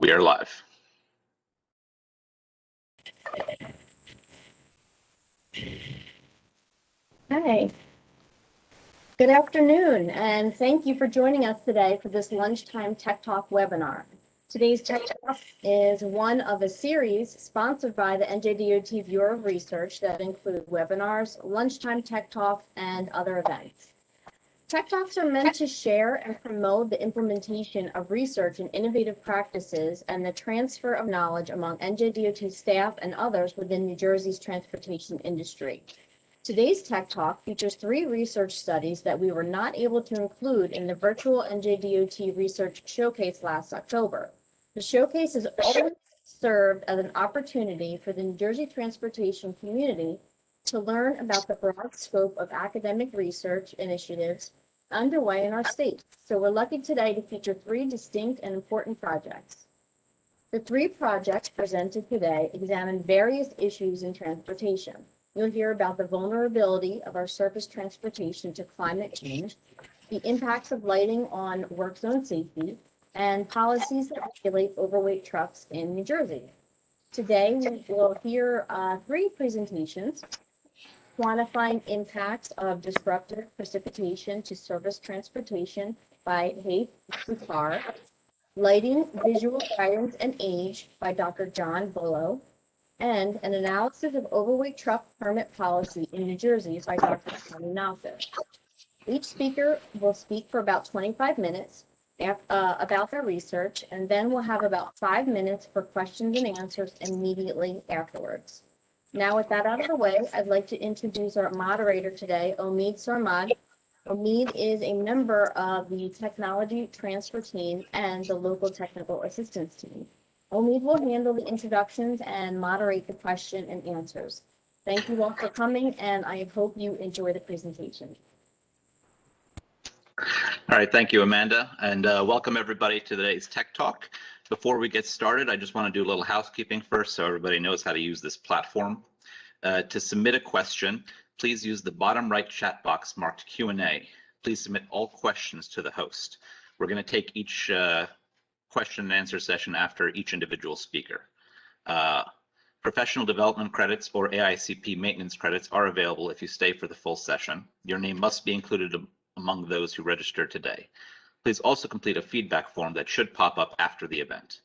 We are live. Hi. Good afternoon, and thank you for joining us today for this Lunchtime Tech Talk webinar. Today's Tech Talk is one of a series sponsored by the NJDOT Bureau of Research that include webinars, Lunchtime Tech Talk, and other events. Tech Talks are meant to share and promote the implementation of research and innovative practices and the transfer of knowledge among NJDOT staff and others within New Jersey's transportation industry. Today's Tech Talk features 3 research studies that we were not able to include in the virtual NJDOT Research Showcase last October. The showcase has always served as an opportunity for the New Jersey transportation community to learn about the broad scope of academic research initiatives underway in our state. So we're lucky today to feature 3 distinct and important projects. The 3 projects presented today examine various issues in transportation. You'll hear about the vulnerability of our surface transportation to climate change, the impacts of lighting on work zone safety, and policies that regulate overweight trucks in New Jersey. Today, we will hear 3 presentations: Quantifying Impacts of Disruptive Precipitation to Surface Transportation by Raif, Bucar, Lighting, Visual Guidance, and Age by Dr. John Bullough, and an analysis of overweight truck permit policy in New Jersey by Dr. Hani Nassif. Each speaker will speak for about 25 minutes about their research, and then we'll have about 5 minutes for questions and answers immediately afterwards. Now, with that out of the way, I'd like to introduce our moderator today, Omid Sarmad. Omid is a member of the Technology Transfer Team and the Local Technical Assistance Team. Omid will handle the introductions and moderate the question and answers. Thank you all for coming, and I hope you enjoy the presentation. All right, thank you, Amanda, and welcome everybody to today's Tech Talk. Before we get started, I just want to do a little housekeeping first so everybody knows how to use this platform. To submit a question, please use the bottom right chat box marked Q&A. Please submit all questions to the host. We're going to take each question and answer session after each individual speaker. Professional development credits or AICP maintenance credits are available if you stay for the full session. Your name must be included among those who registered today. Please also complete a feedback form that should pop up after the event.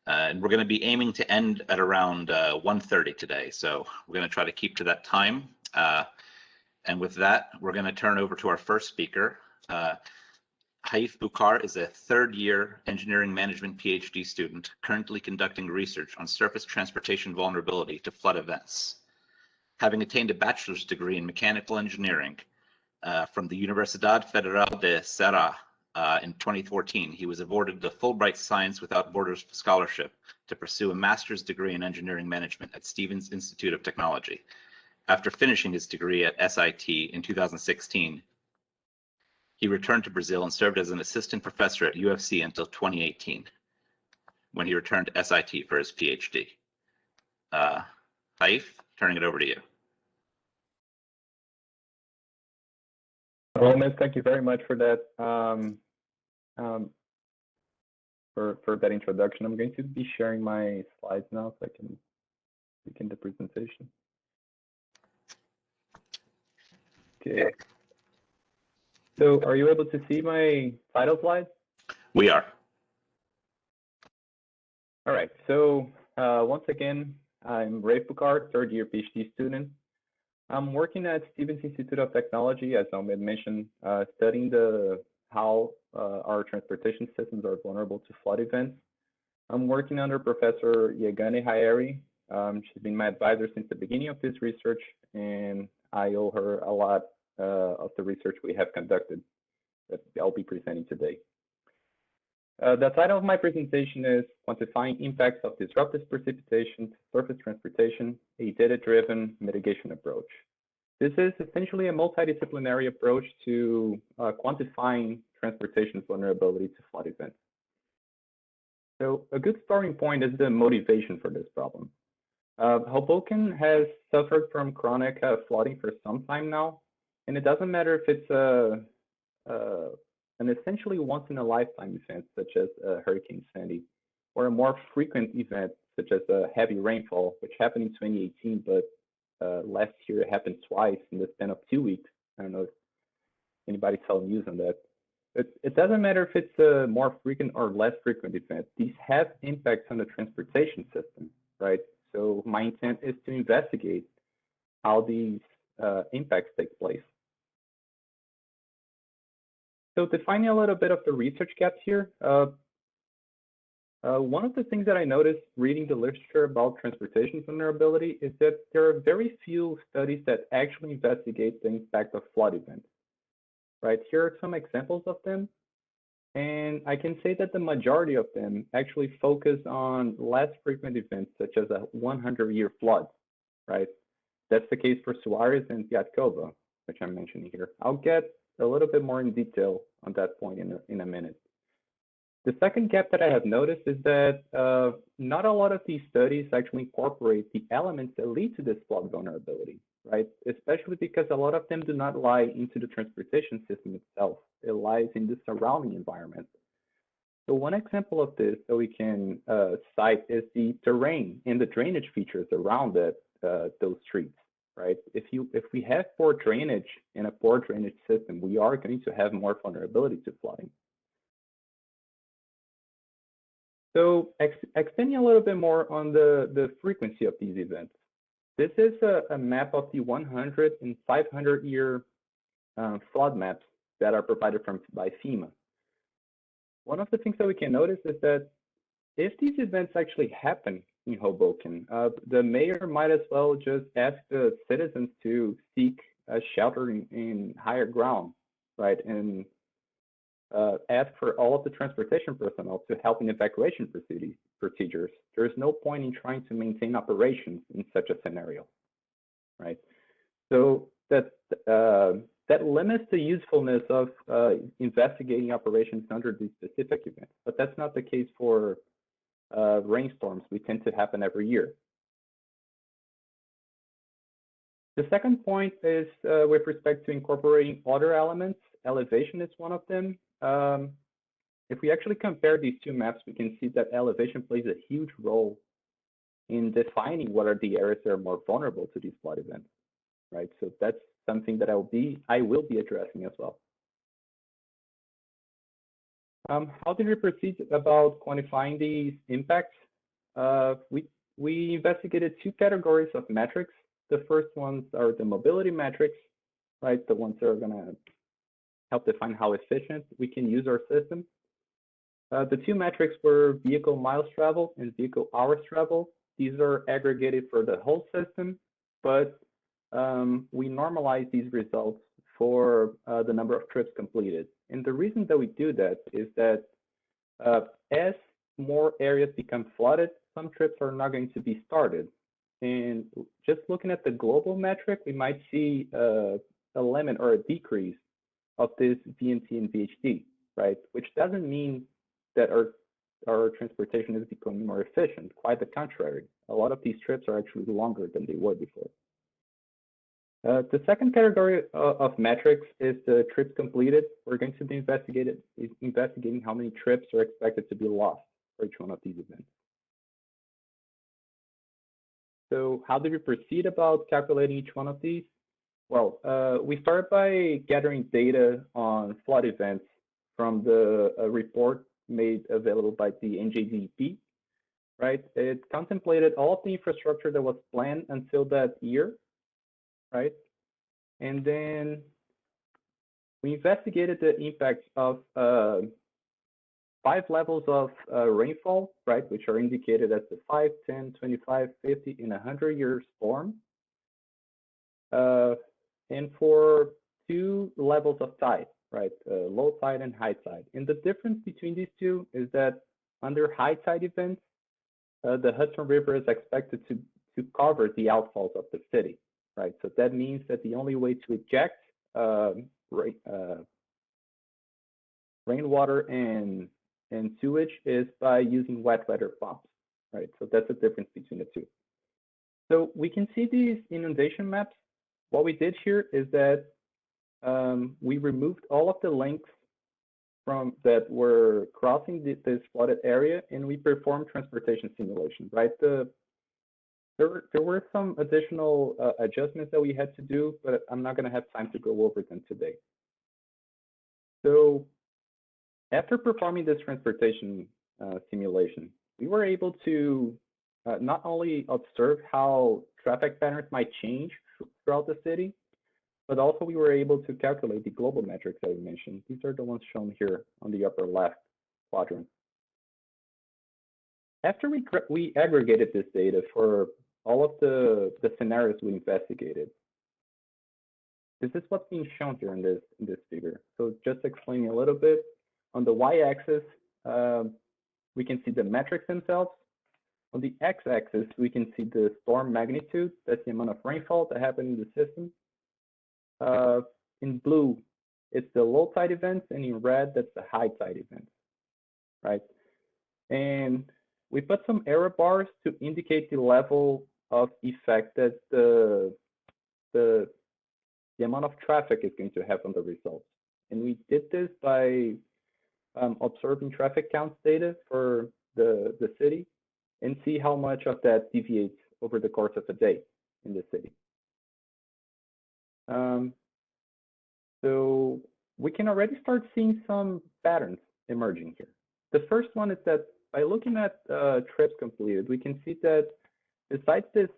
And we're going to be aiming to end at around 1:30 today, so we're going to try to keep to that time. And with that, we're going to turn over to our first speaker. Raif Bucar is a 3rd-year engineering management PhD student currently conducting research on surface transportation vulnerability to flood events. Having attained a bachelor's degree in mechanical engineering from the Universidad Federal de Ceará in 2014, he was awarded the Fulbright Science Without Borders Scholarship to pursue a master's degree in engineering management at Stevens Institute of Technology. After finishing his degree at SIT in 2016, he returned to Brazil and served as an assistant professor at UFC until 2018, when he returned to SIT for his PhD. Raif, turning it over to you. Well, Miss, thank you very much for that for that introduction. I'm going to be sharing my slides now so I can begin the presentation. Okay. So are you able to see my title slide? We are. All right. So once again, I'm Raif Bucar, 3rd-year PhD student. I'm working at Stevens Institute of Technology, as Omid mentioned, studying how our transportation systems are vulnerable to flood events. I'm working under Professor Yegane Hayeri. She's been my advisor since the beginning of this research, and I owe her a lot of the research we have conducted that I'll be presenting today. The title of my presentation is Quantifying Impacts of Disruptive Precipitation to Surface Transportation, a Data-Driven Mitigation Approach. This is essentially a multidisciplinary approach to quantifying transportation vulnerability to flood events. So a good starting point is the motivation for this problem. Hoboken has suffered from chronic flooding for some time now, and it doesn't matter if it's an essentially once-in-a-lifetime event, such as Hurricane Sandy. or a more frequent event, such as a heavy rainfall, which happened in 2018, but last year it happened twice in the span of 2 weeks. I don't know if anybody saw news on that. It doesn't matter if it's a more frequent or less frequent event. These have impacts on the transportation system, right? So my intent is to investigate how these impacts take place. So defining a little bit of the research gaps here, one of the things that I noticed reading the literature about transportation vulnerability is that there are very few studies that actually investigate the impact of flood events, right? Here are some examples of them. And I can say that the majority of them actually focus on less frequent events, such as a 100-year flood, right? That's the case for Suarez and Piatkova, which I'm mentioning here. I'll get a little bit more in detail on that point in a minute. The second gap that I have noticed is that not a lot of these studies actually incorporate the elements that lead to this flood vulnerability, right? Especially because a lot of them do not lie into the transportation system itself. It lies in the surrounding environment. So one example of this that we can cite is the terrain and the drainage features around those streets, right? If we have poor drainage and a poor drainage system, we are going to have more vulnerability to flooding. So extending a little bit more on the frequency of these events. This is a map of the 100 and 500-year flood maps that are provided by FEMA. One of the things that we can notice is that if these events actually happen in Hoboken, the mayor might as well just ask the citizens to seek shelter in higher ground, right? And ask for all of the transportation personnel to help in evacuation procedures. There's no point in trying to maintain operations in such a scenario, right? So that limits the usefulness of investigating operations under these specific events, but that's not the case for rainstorms. We tend to happen every year. The second point is with respect to incorporating other elements. Elevation is one of them. If we actually compare these two maps, we can see that elevation plays a huge role in defining what are the areas that are more vulnerable to these flood events, right? So that's something that I will be addressing as well. How did we proceed about quantifying these impacts? We investigated two categories of metrics. The first ones are the mobility metrics, right? The ones that are going to help define how efficient we can use our system. The two metrics were vehicle miles traveled and vehicle hours traveled. These are aggregated for the whole system, but we normalize these results for the number of trips completed. And the reason that we do that is that as more areas become flooded, some trips are not going to be started. And just looking at the global metric, we might see a limit or a decrease of this VNT and VHD, right? Which doesn't mean that our transportation is becoming more efficient. Quite the contrary. A lot of these trips are actually longer than they were before. The second category of metrics is the trips completed. We're going to be investigating how many trips are expected to be lost for each one of these events. So how did we proceed about calculating each one of these? Well, we started by gathering data on flood events from the report made available by the NJDP, right? It contemplated all of the infrastructure that was planned until that year, right? And then we investigated the impacts of 5 levels of rainfall, right, which are indicated as the 5, 10, 25, 50, and 100-year storm. And for 2 levels of tide, right, low tide and high tide. And the difference between these two is that under high tide events, the Hudson River is expected to cover the outfalls of the city, right? So that means that the only way to eject rainwater and sewage is by using wet weather pumps, right? So that's the difference between the two. So we can see these inundation maps. What we did here is that we removed all of the links that were crossing this flooded area, and we performed transportation simulations, right? There were some additional adjustments that we had to do, but I'm not going to have time to go over them today. So after performing this transportation simulation, we were able to not only observe how traffic patterns might change throughout the city, but also we were able to calculate the global metrics that we mentioned. These are the ones shown here on the upper left quadrant. After we aggregated this data for all of the scenarios we investigated, this is what's being shown here in this figure. So just explaining a little bit, on the y-axis, we can see the metrics themselves. On the x-axis, we can see the storm magnitude. That's the amount of rainfall that happened in the system. In blue, it's the low tide events, and in red, that's the high tide events, right? And we put some error bars to indicate the level of effect that the amount of traffic is going to have on the results. And we did this by observing traffic counts data for the city and see how much of that deviates over the course of a day in the city. So we can already start seeing some patterns emerging here. The first one is that by looking at trips completed, we can see that besides this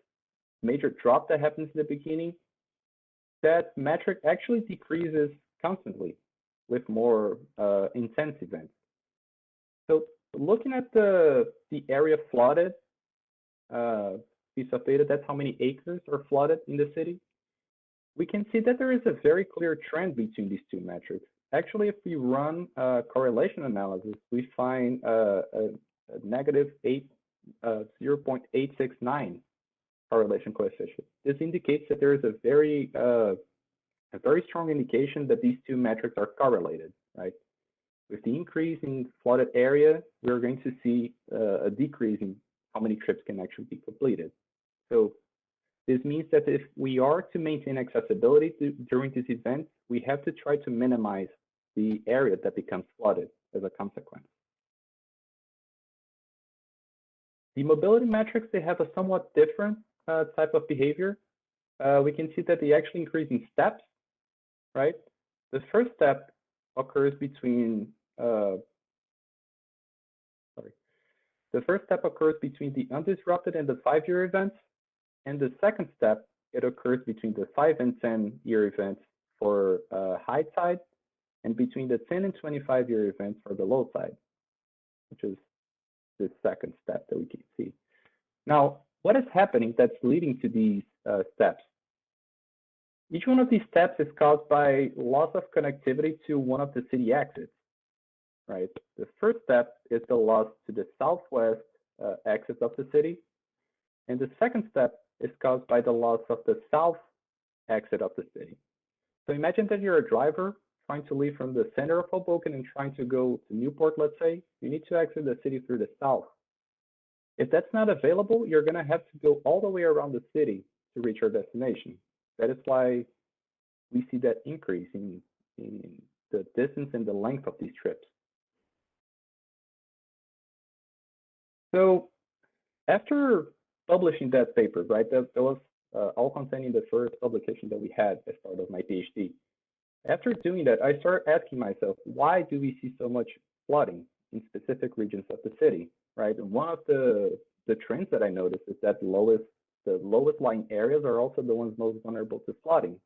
major drop that happens in the beginning, that metric actually decreases constantly with more intense events. So looking at the area flooded piece of data, that's how many acres are flooded in the city. We can see that there is a very clear trend between these two metrics. Actually, if we run correlation analysis, we find a negative 0.869 correlation coefficient. This indicates that there is a very strong indication that these two metrics are correlated, right? With the increase in flooded area, we're going to see a decrease in how many trips can actually be completed. So this means that if we are to maintain accessibility during this event, we have to try to minimize the area that becomes flooded as a consequence. The mobility metrics, they have a somewhat different type of behavior. We can see that they actually increase in steps, right? The first step occurs between, the first step occurs between the undisrupted and the 5-year events. And the second step, it occurs between the 5 and 10-year events for high tide and between the 10 and 25-year events for the low tide, which is the second step that we can see. Now, what is happening that's leading to these steps? Each one of these steps is caused by loss of connectivity to one of the city exits, right? The first step is the loss to the southwest exit of the city. And the second step is caused by the loss of the south exit of the city. So imagine that you're a driver trying to leave from the center of Hoboken and trying to go to Newport, let's say. You need to exit the city through the south. If that's not available, you're going to have to go all the way around the city to reach your destination. That is why we see that increase in the distance and the length of these trips. So after publishing that paper, right, that was all containing the first publication that we had as part of my PhD. After doing that, I started asking myself, why do we see so much flooding in specific regions of the city, right? And one of the trends that I noticed is that the lowest lying areas are also the ones most vulnerable to flooding.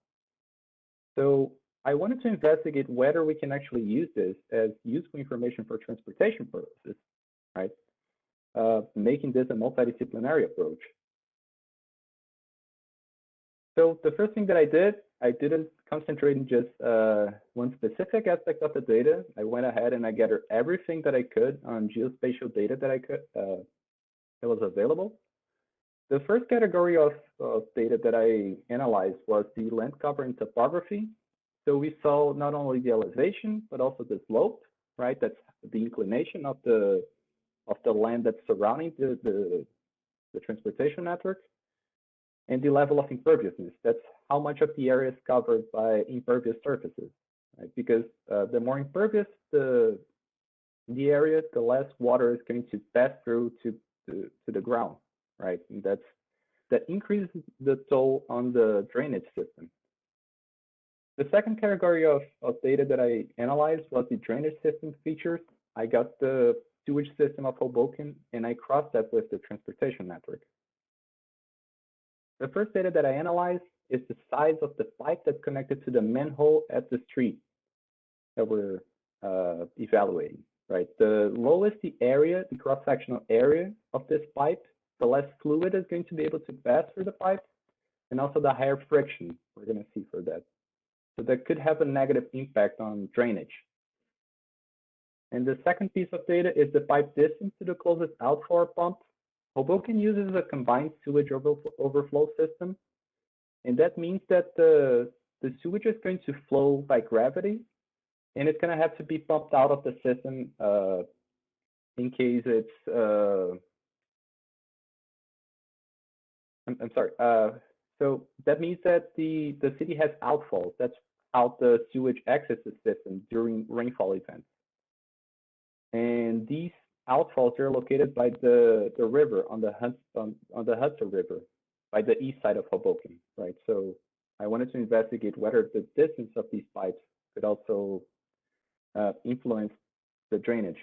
So I wanted to investigate whether we can actually use this as useful information for transportation purposes, right? Making this a multidisciplinary approach. So the first thing that I didn't concentrate in just one specific aspect of the data. I went ahead and I gathered everything that I could on geospatial data that that was available. The first category of data that I analyzed was the land cover and topography. So we saw not only the elevation, but also the slope, right? That's the inclination of the land that's surrounding the transportation network, and the level of imperviousness. That's how much of the area is covered by impervious surfaces. right? Because the more impervious the area, the less water is going to pass through to the ground, right? And that increases the toll on the drainage system. The second category of data that I analyzed was the drainage system features. I got the sewage system of Hoboken, and I crossed that with the transportation network. The first data that I analyzed is the size of the pipe that's connected to the manhole at the street that we're evaluating, right? The lowest the area, the cross-sectional area of this pipe, the less fluid is going to be able to pass through the pipe, and also the higher friction we're going to see for that. So that could have a negative impact on drainage. And the second piece of data is the pipe distance to the closest outflow pump. Hoboken uses a combined sewage overflow system. And that means that the sewage is going to flow by gravity, and it's going to have to be pumped out of the system in case it's, I'm sorry. So that means that the city has outfalls. That's how the sewage exits the system during rainfall events. And these outfalls are located by the river on the Hudson River, by the east side of Hoboken, right? So I wanted to investigate whether the distance of these pipes could also influence the drainage.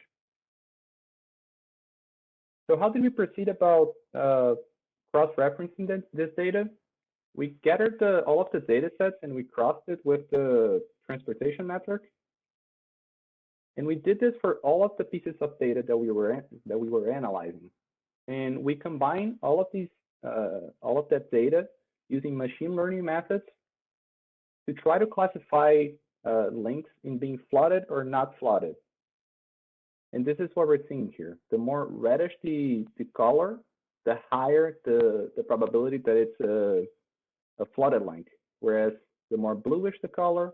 So how did we proceed about cross-referencing this data? We gathered all of the data sets and we crossed it with the transportation network. And we did this for all of the pieces of data that we were analyzing. And we combined all of that data using machine learning methods to try to classify links in being flooded or not flooded. And this is what we're seeing here. The more reddish the color, the higher the probability that it's a flooded link. Whereas the more bluish the color,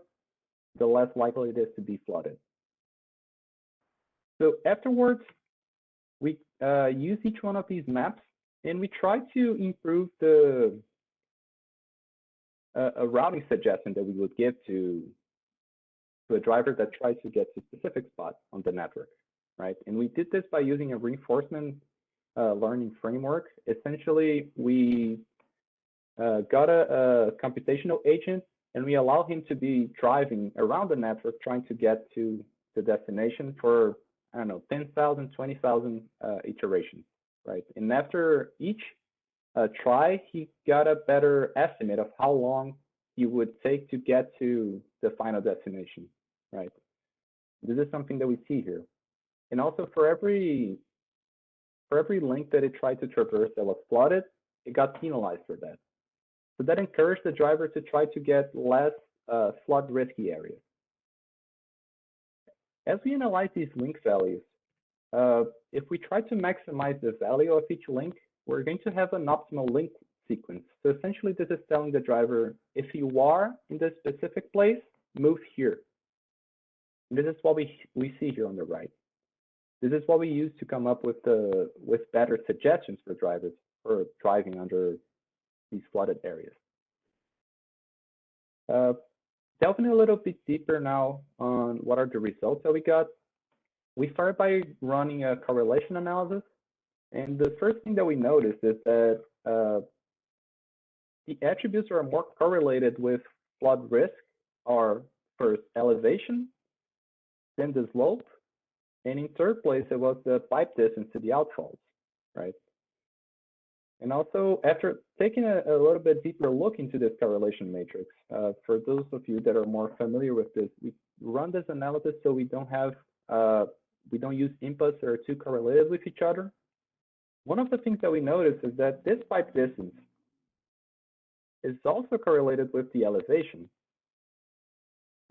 the less likely it is to be flooded. So afterwards, we use each one of these maps and we try to improve a routing suggestion that we would give to a driver that tries to get to a specific spot on the network, right? And we did this by using a reinforcement learning framework. Essentially, we got a computational agent and we allow him to be driving around the network trying to get to the destination for, I don't know, 10,000, 20,000 iterations, right? And after each try, he got a better estimate of how long he would take to get to the final destination, right? This is something that we see here. And also for every link that it tried to traverse that was flooded, it got penalized for that. So that encouraged the driver to try to get less flood risky areas. As we analyze these link values, if we try to maximize the value of each link, we're going to have an optimal link sequence. So essentially, this is telling the driver, if you are in this specific place, move here. And this is what we see here on the right. This is what we use to come up with better suggestions for drivers for driving under these flooded areas. Delving a little bit deeper now on what are the results that we got. We started by running a correlation analysis. And the first thing that we noticed is that the attributes are more correlated with flood risk are first elevation, then the slope, and in third place, it was the pipe distance to the outfalls, right? And also, after taking a little bit deeper look into this correlation matrix, for those of you that are more familiar with this, we run this analysis so we don't use inputs that are too correlated with each other. One of the things that we noticed is that this pipe distance is also correlated with the elevation.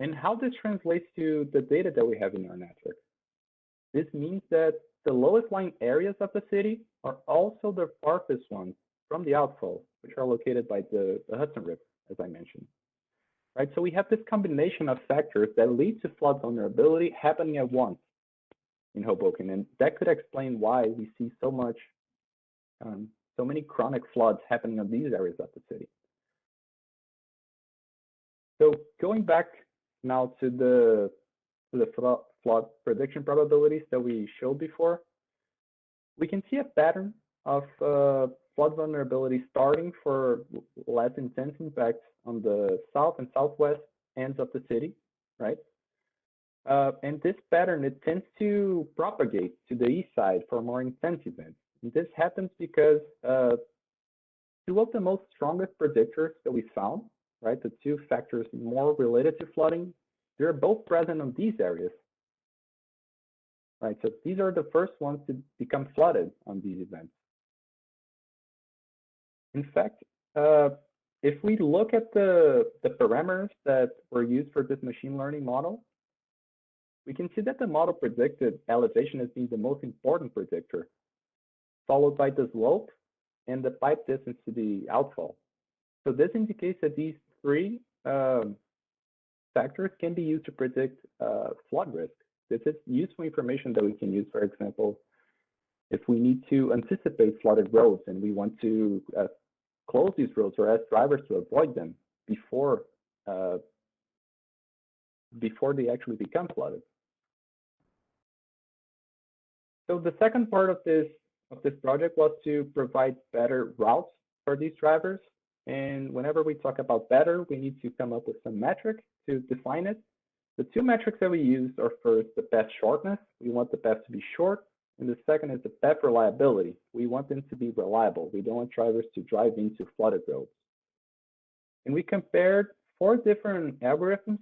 And how this translates to the data that we have in our network. This means that the lowest lying areas of the city are also the farthest ones from the outfalls, which are located by the Hudson River, as I mentioned. Right, so we have this combination of factors that lead to flood vulnerability happening at once in Hoboken, and that could explain why we see so many chronic floods happening in these areas of the city. So going back now to the flood prediction probabilities that we showed before, we can see a pattern of flood vulnerability starting for less intense impacts on the south and southwest ends of the city, right? And this pattern, it tends to propagate to the east side for more intense events. And this happens because two of the most strongest predictors that we found, right, the two factors more related to flooding, they're both present on these areas. Right, so these are the first ones to become flooded on these events. In fact, if we look at the parameters that were used for this machine learning model, we can see that the model predicted elevation as being the most important predictor, followed by the slope and the pipe distance to the outfall. So this indicates that these three factors can be used to predict flood risk. This is useful information that we can use, for example, if we need to anticipate flooded roads and we want to close these roads or ask drivers to avoid them before they actually become flooded. So the second part of this project was to provide better routes for these drivers. And whenever we talk about better, we need to come up with some metric to define it. The two metrics that we use are first the path shortness. We want the path to be short. And the second is the path reliability. We want them to be reliable. We don't want drivers to drive into flooded roads. And we compared 4 different algorithms.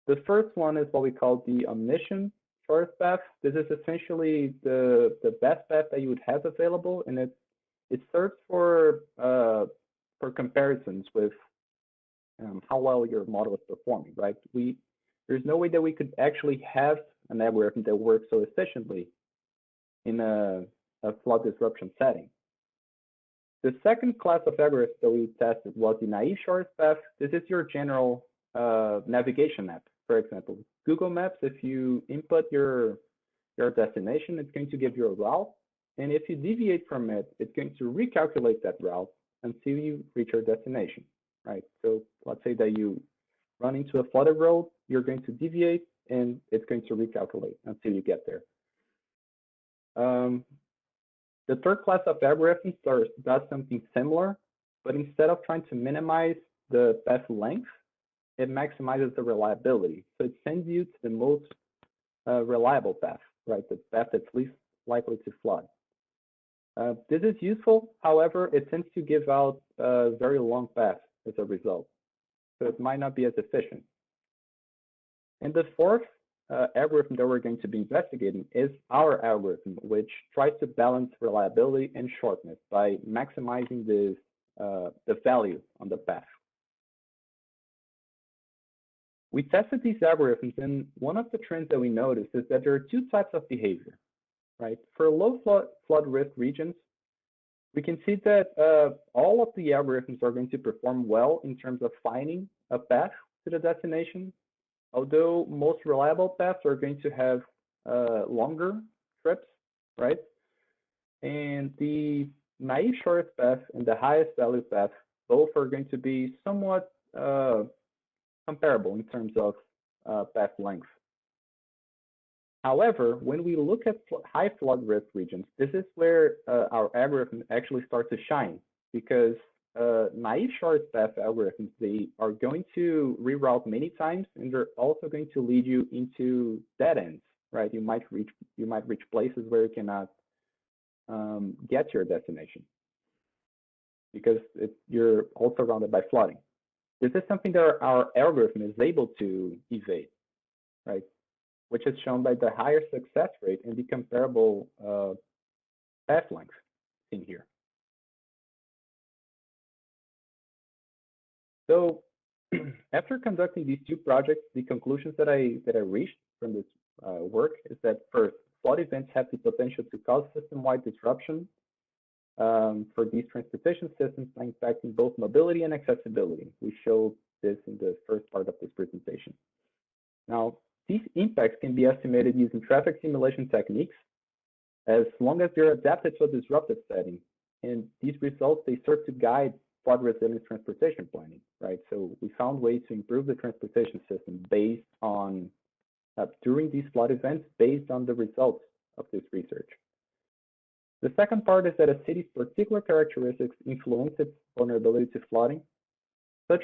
The first one is what we call the omniscient shortest path. This is essentially the best path that you would have available, and it serves for comparisons with how well your model is performing, right? There's no way that we could actually have an algorithm that works so efficiently in a flood disruption setting. The second class of algorithms that we tested was the naive shortest path. This is your general navigation map. For example, Google Maps, if you input your destination, it's going to give you a route. And if you deviate from it, it's going to recalculate that route until you reach your destination, right? So let's say that you run into a flooded road, you're going to deviate and it's going to recalculate until you get there. The third class of algorithms does something similar, but instead of trying to minimize the path length, it maximizes the reliability. So it sends you to the most reliable path, right? The path that's least likely to flood. This is useful. However, it tends to give out a very long path as a result. So it might not be as efficient. And the fourth algorithm that we're going to be investigating is our algorithm, which tries to balance reliability and shortness by maximizing the value on the path. We tested these algorithms, and one of the trends that we noticed is that there are 2 types of behavior, right? For low flood risk regions, we can see that all of the algorithms are going to perform well in terms of finding a path to the destination, although most reliable paths are going to have longer trips, right? And the naive shortest path and the highest value path both are going to be somewhat comparable in terms of path length. However, when we look at high flood risk regions, this is where our algorithm actually starts to shine, because naive shortest path algorithms, they are going to reroute many times, and they're also going to lead you into dead ends, right? You might reach places where you cannot get to your destination because you're all surrounded by flooding. This is something that our algorithm is able to evade, right? Which is shown by the higher success rate and the comparable path length in here. So after conducting these 2 projects, the conclusions that I reached from this work is that first, flood events have the potential to cause system-wide disruption for these transportation systems by impacting both mobility and accessibility. We showed this in the first part of this presentation. Now, these impacts can be estimated using traffic simulation techniques as long as they're adapted to a disruptive setting. And these results, they serve to guide flood resilient transportation planning, right? So we found ways to improve the transportation system based on, during these flood events, based on the results of this research. The second part is that a city's particular characteristics influence its vulnerability to flooding. Such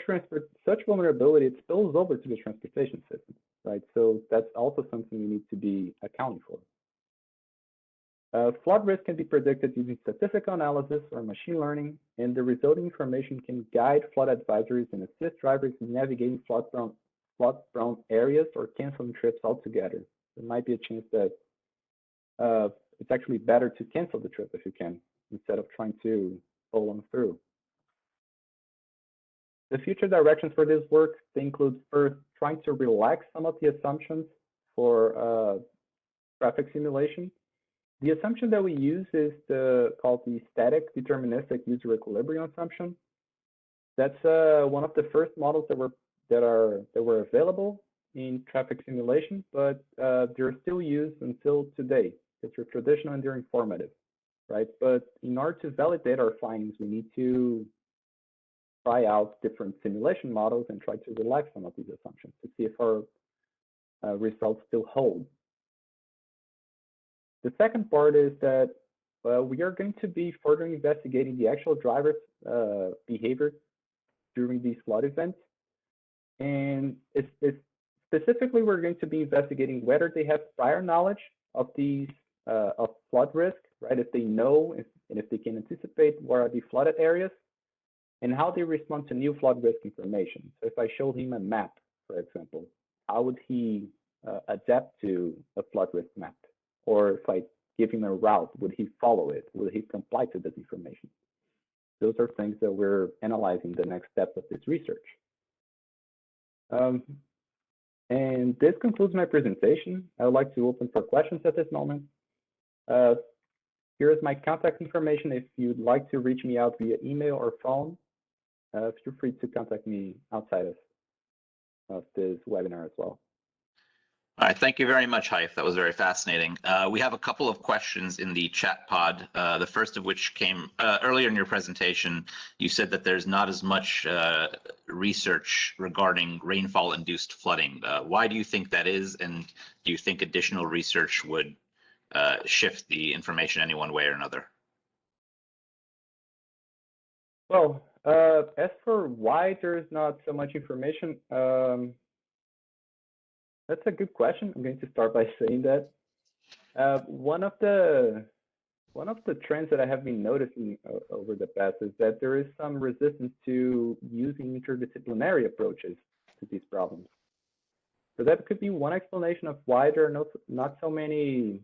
vulnerability, it spills over to the transportation system, right? So that's also something we need to be accounting for. Flood risk can be predicted using statistical analysis or machine learning, and the resulting information can guide flood advisories and assist drivers in navigating flood-prone areas or canceling trips altogether. There might be a chance that it's actually better to cancel the trip if you can, instead of trying to pull them through. The future directions for this work, they include first trying to relax some of the assumptions for traffic simulation. The assumption that we use is called the static deterministic user equilibrium assumption. That's one of the first models that were available in traffic simulation, but they're still used until today. They're traditional and they're informative, right? But in order to validate our findings, we need to try out different simulation models and try to relax some of these assumptions to see if our results still hold. The second part is that we are going to be further investigating the actual driver's behavior during these flood events. And specifically, we're going to be investigating whether they have prior knowledge of these of flood risk, right? If they know and if they can anticipate where are the flooded areas, and how they respond to new flood risk information. So if I showed him a map, for example, how would he adapt to a flood risk map? Or if I give him a route, would he follow it? Will he comply to this information? Those are things that we're analyzing the next steps of this research. And this concludes my presentation. I would like to open for questions at this moment. Here is my contact information. If you'd like to reach me out via email or phone, feel free to contact me outside of this webinar as well. All right, thank you very much, Raif. That was very fascinating. We have a couple of questions in the chat pod, the first of which came earlier in your presentation. You said that there's not as much research regarding rainfall-induced flooding. Why do you think that is, and do you think additional research would shift the information any one way or another? Well, as for why there's not so much information, that's a good question. I'm going to start by saying that one of the trends that I have been noticing over the past is that there is some resistance to using interdisciplinary approaches to these problems. So that could be one explanation of why there are not so many.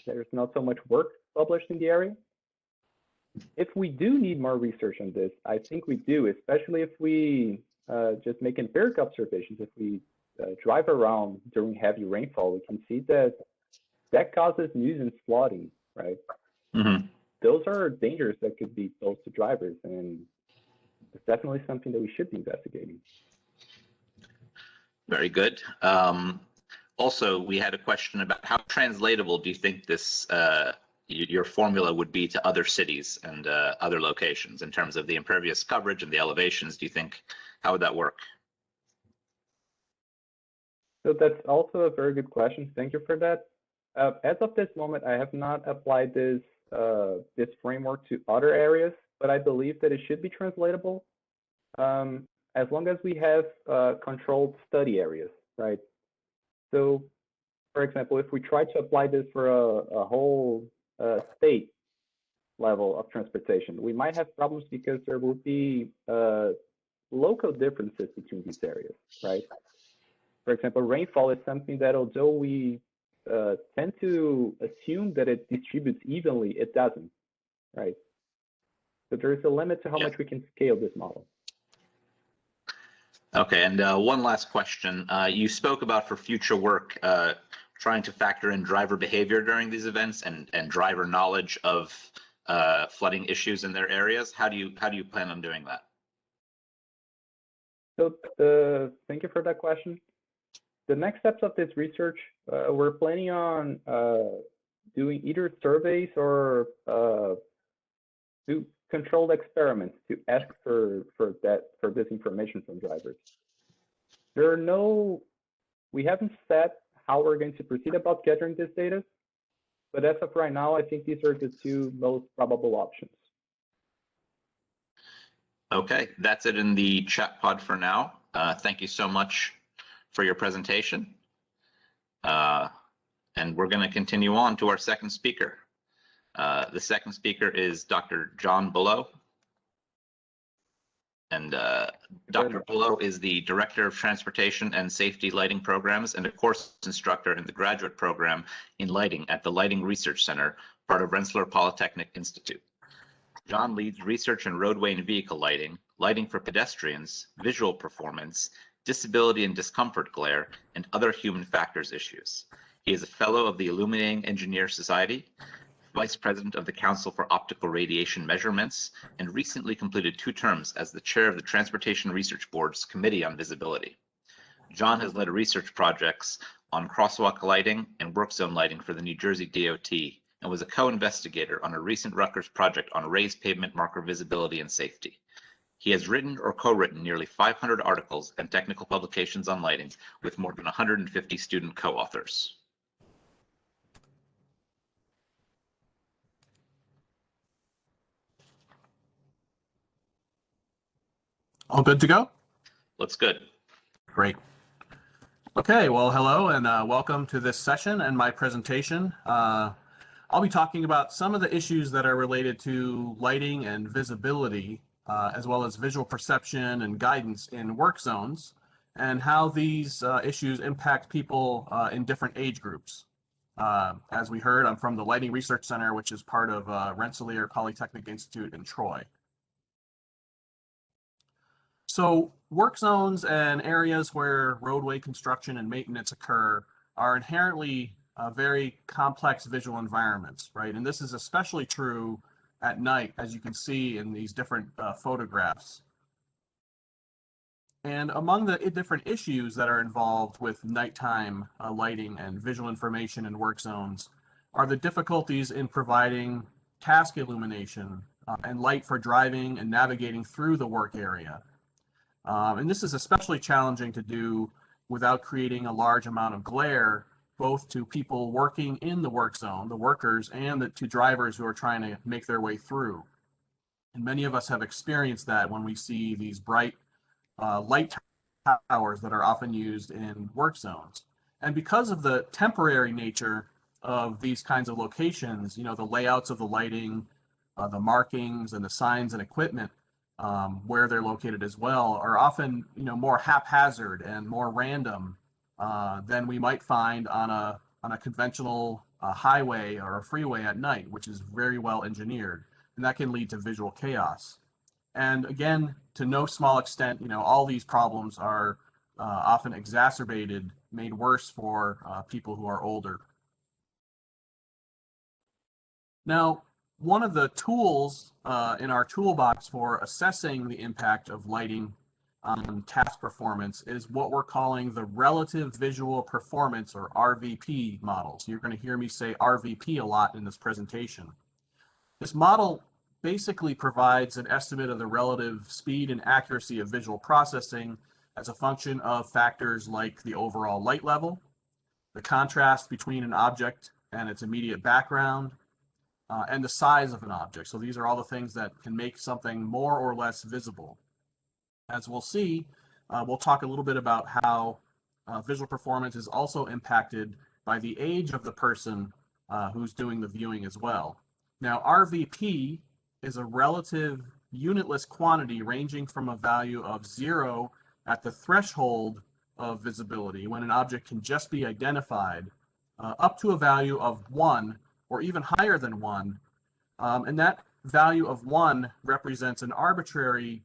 There's not so much work published in the area. If we do need more research on this, I think we do, especially if we just make empiric observations. If we drive around during heavy rainfall, we can see that causes nuisance flooding, right? Mm-hmm. Those are dangers that could be posed to drivers, and it's definitely something that we should be investigating. Very good. Also, we had a question about how translatable do you think this your formula would be to other cities and other locations in terms of the impervious coverage and the elevations? Do you think, how would that work? So that's also a very good question. Thank you for that. As of this moment, I have not applied this framework to other areas, but I believe that it should be translatable as long as we have controlled study areas, right? So, for example, if we try to apply this for a whole state level of transportation, we might have problems because there will be local differences between these areas, right? For example, rainfall is something that although we tend to assume that it distributes evenly, it doesn't, right? So there is a limit to how much we can scale this model. Okay, and one last question. You spoke about for future work trying to factor in driver behavior during these events and driver knowledge of flooding issues in their areas. How do you plan on doing that? So thank you for that question. The next steps of this research, we're planning on doing either surveys or controlled experiments to ask for this information from drivers. We haven't set how we're going to proceed about gathering this data, but as of right now, I think these are the two most probable options. Okay, that's it in the chat pod for now. Thank you so much for your presentation. And we're going to continue on to our second speaker. The second speaker is Dr. John Bullough. And Dr. Bullough is the Director of Transportation and Safety Lighting Programs and a course instructor in the graduate program in lighting at the Lighting Research Center, part of Rensselaer Polytechnic Institute. John leads research in roadway and vehicle lighting, lighting for pedestrians, visual performance, disability and discomfort glare, and other human factors issues. He is a fellow of the Illuminating Engineer Society, Vice President of the Council for Optical Radiation Measurements, and recently completed 2 terms as the chair of the Transportation Research Board's Committee on Visibility. John has led research projects on crosswalk lighting and work zone lighting for the New Jersey DOT, and was a co-investigator on a recent Rutgers project on raised pavement marker visibility and safety. He has written or co-written nearly 500 articles and technical publications on lighting with more than 150 student co-authors. All good to go? Looks good. Great. Okay, well, hello and welcome to this session and my presentation. I'll be talking about some of the issues that are related to lighting and visibility, as well as visual perception and guidance in work zones, and how these issues impact people in different age groups. As we heard, I'm from the Lighting Research Center, which is part of Rensselaer Polytechnic Institute in Troy. So work zones and areas where roadway construction and maintenance occur are inherently very complex visual environments, right? And this is especially true at night, as you can see in these different photographs. And among the different issues that are involved with nighttime lighting and visual information in work zones are the difficulties in providing task illumination and light for driving and navigating through the work area. And this is especially challenging to do without creating a large amount of glare, both to people working in the work zone, the workers, and to drivers who are trying to make their way through. And many of us have experienced that when we see these bright light towers that are often used in work zones. And because of the temporary nature of these kinds of locations, you know, the layouts of the lighting, the markings and the signs and equipment where they're located as well are often, you know, more haphazard and more random than we might find on a conventional highway or a freeway at night, which is very well engineered, and that can lead to visual chaos. And again, to no small extent, you know, all these problems are often exacerbated, made worse for people who are older. Now, one of the tools in our toolbox for assessing the impact of lighting on task performance is what we're calling the Relative Visual Performance, or RVP model. So you're going to hear me say RVP a lot in this presentation. This model basically provides an estimate of the relative speed and accuracy of visual processing as a function of factors like the overall light level, the contrast between an object and its immediate background, and the size of an object. So these are all the things that can make something more or less visible. As we'll see, we'll talk a little bit about how visual performance is also impacted by the age of the person who's doing the viewing as well. Now, RVP is a relative unitless quantity ranging from a value of 0 at the threshold of visibility, when an object can just be identified, up to a value of 1 or even higher than 1. And that value of 1 represents an arbitrary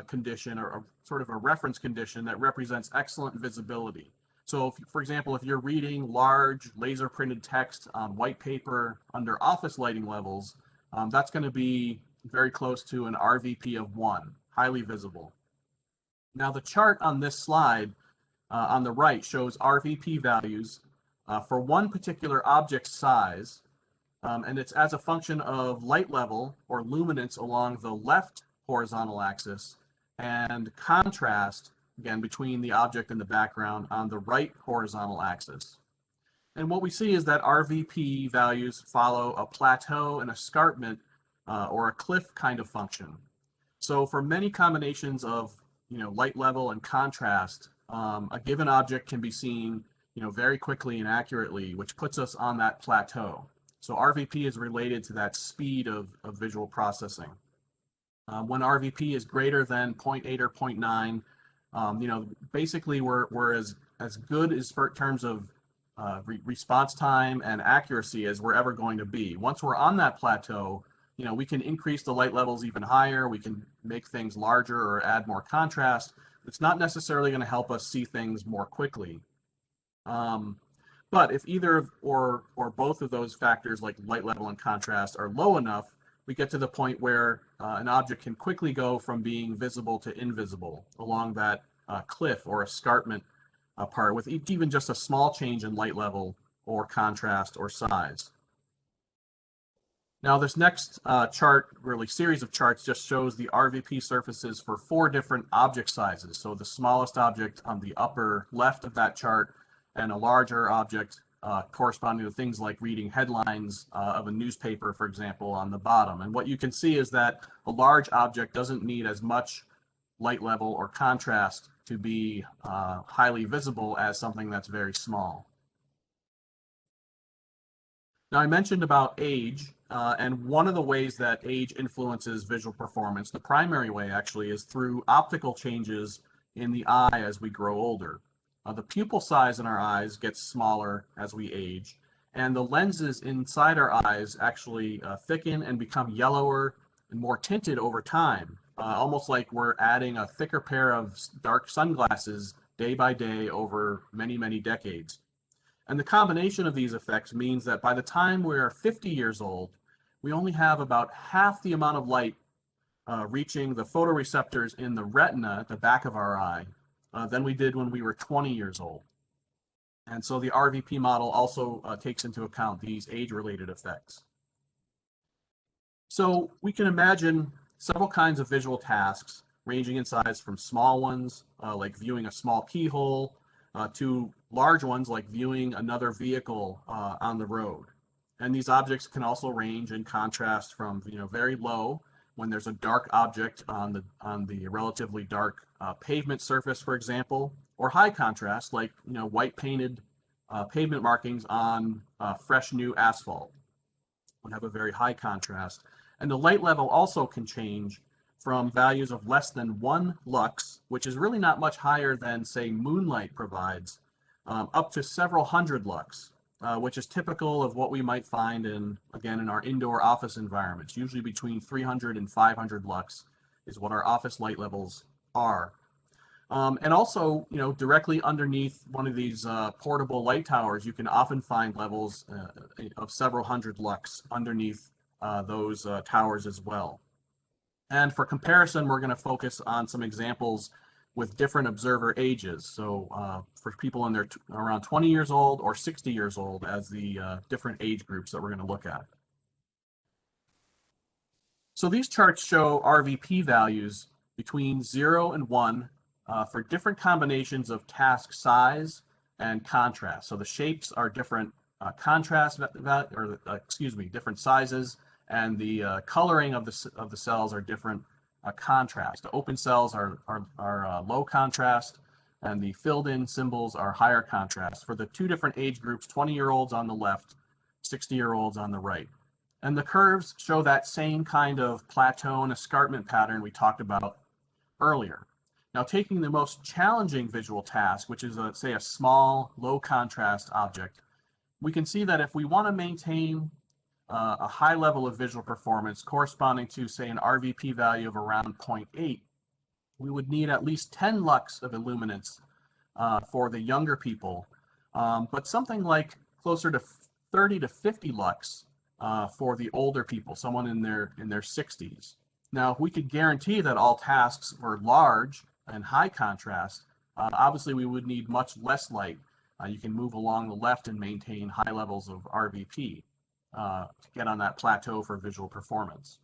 condition, or sort of a reference condition that represents excellent visibility. So, for example, if you're reading large laser printed text on white paper under office lighting levels, that's going to be very close to an RVP of 1, highly visible. Now, the chart on this slide on the right shows RVP values for one particular object size And it's as a function of light level or luminance along the left horizontal axis and contrast, again, between the object and the background on the right horizontal axis. And what we see is that RVP values follow a plateau and escarpment or a cliff kind of function. So for many combinations of light level and contrast, a given object can be seen very quickly and accurately, which puts us on that plateau. So RVP is related to that speed of visual processing. When RVP is greater than 0.8 or 0.9, basically we're as good as for terms of response time and accuracy as we're ever going to be. Once we're on that plateau, we can increase the light levels even higher. We can make things larger or add more contrast. It's not necessarily going to help us see things more quickly. But if either or both of those factors, like light level and contrast, are low enough, we get to the point where an object can quickly go from being visible to invisible along that cliff or escarpment part with even just a small change in light level or contrast or size. Now this next chart, really series of charts, just shows the RVP surfaces for 4 different object sizes. So the smallest object on the upper left of that chart and a larger object corresponding to things like reading headlines of a newspaper, for example, on the bottom. And what you can see is that a large object doesn't need as much light level or contrast to be highly visible as something that's very small. Now I mentioned about age, and one of the ways that age influences visual performance, the primary way actually, is through optical changes in the eye as we grow older. The pupil size in our eyes gets smaller as we age, and the lenses inside our eyes actually thicken and become yellower and more tinted over time, almost like we're adding a thicker pair of dark sunglasses day by day over many, many decades. And the combination of these effects means that by the time we're 50 years old, we only have about half the amount of light reaching the photoreceptors in the retina at the back of our eye than we did when we were 20 years old. And so the RVP model also takes into account these age-related effects. So we can imagine several kinds of visual tasks ranging in size from small ones, like viewing a small keyhole, to large ones like viewing another vehicle on the road. And these objects can also range in contrast from very low, when there's a dark object on the relatively dark pavement surface, for example, or high contrast, like white painted pavement markings on fresh new asphalt would have a very high contrast. And the light level also can change from values of less than 1 lux, which is really not much higher than, say, moonlight provides, up to several hundred lux, which is typical of what we might find in our indoor office environments. Usually between 300 and 500 lux is what our office light levels are. And also, directly underneath one of these portable light towers, you can often find levels of several hundred lux underneath those towers as well. And for comparison, we're going to focus on some examples with different observer ages. So for people in their around 20 years old or 60 years old as the different age groups that we're going to look at. So these charts show RVP values between 0 and 1 for different combinations of task size and contrast. So the shapes are different different sizes, and the coloring of the cells are different contrast. The open cells are low contrast, and the filled in symbols are higher contrast for the 2 different age groups, 20-year-olds on the left, 60-year-olds on the right. And the curves show that same kind of plateau and escarpment pattern we talked about earlier. Now, taking the most challenging visual task, which is, say, a small, low contrast object, we can see that if we want to maintain a high level of visual performance corresponding to, say, an RVP value of around 0.8, we would need at least 10 lux of illuminance for the younger people, but something like closer to 30 to 50 lux for the older people, someone in their 60s. Now, if we could guarantee that all tasks were large and high contrast, obviously we would need much less light. You can move along the left and maintain high levels of RVP. get on that plateau for visual performance.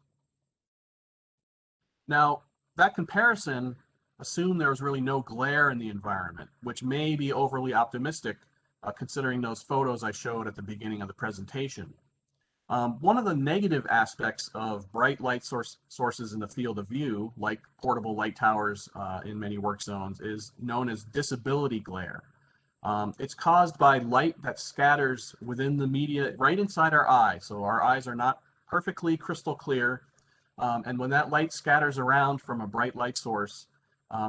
Now, that comparison assumed there was really no glare in the environment, which may be overly optimistic considering those photos I showed at the beginning of the presentation. One of the negative aspects of bright light sources in the field of view, like portable light towers in many work zones, is known as disability glare. It's caused by light that scatters within the media right inside our eye. So our eyes are not perfectly crystal clear. And when that light scatters around from a bright light source,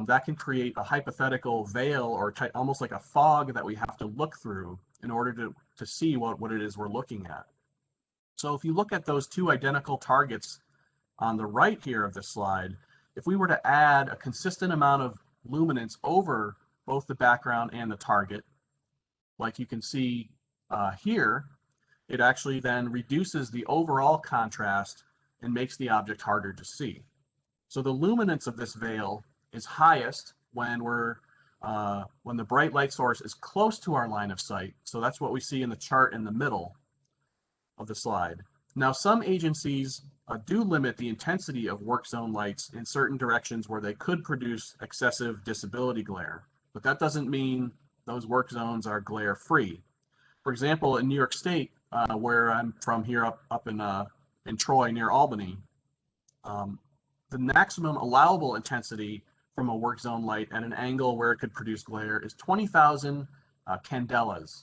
that can create a hypothetical veil or almost like a fog that we have to look through in order to see what it is we're looking at. So if you look at those two identical targets on the right here of this slide, if we were to add a consistent amount of luminance over both the background and the target, like you can see here, it actually then reduces the overall contrast and makes the object harder to see. So the luminance of this veil is highest when the bright light source is close to our line of sight. So that's what we see in the chart in the middle of the slide. Now, some agencies do limit the intensity of work zone lights in certain directions where they could produce excessive disability glare, but that doesn't mean those work zones are glare free. For example, in New York State, where I'm from here up in Troy near Albany, the maximum allowable intensity from a work zone light at an angle where it could produce glare is 20,000 candelas.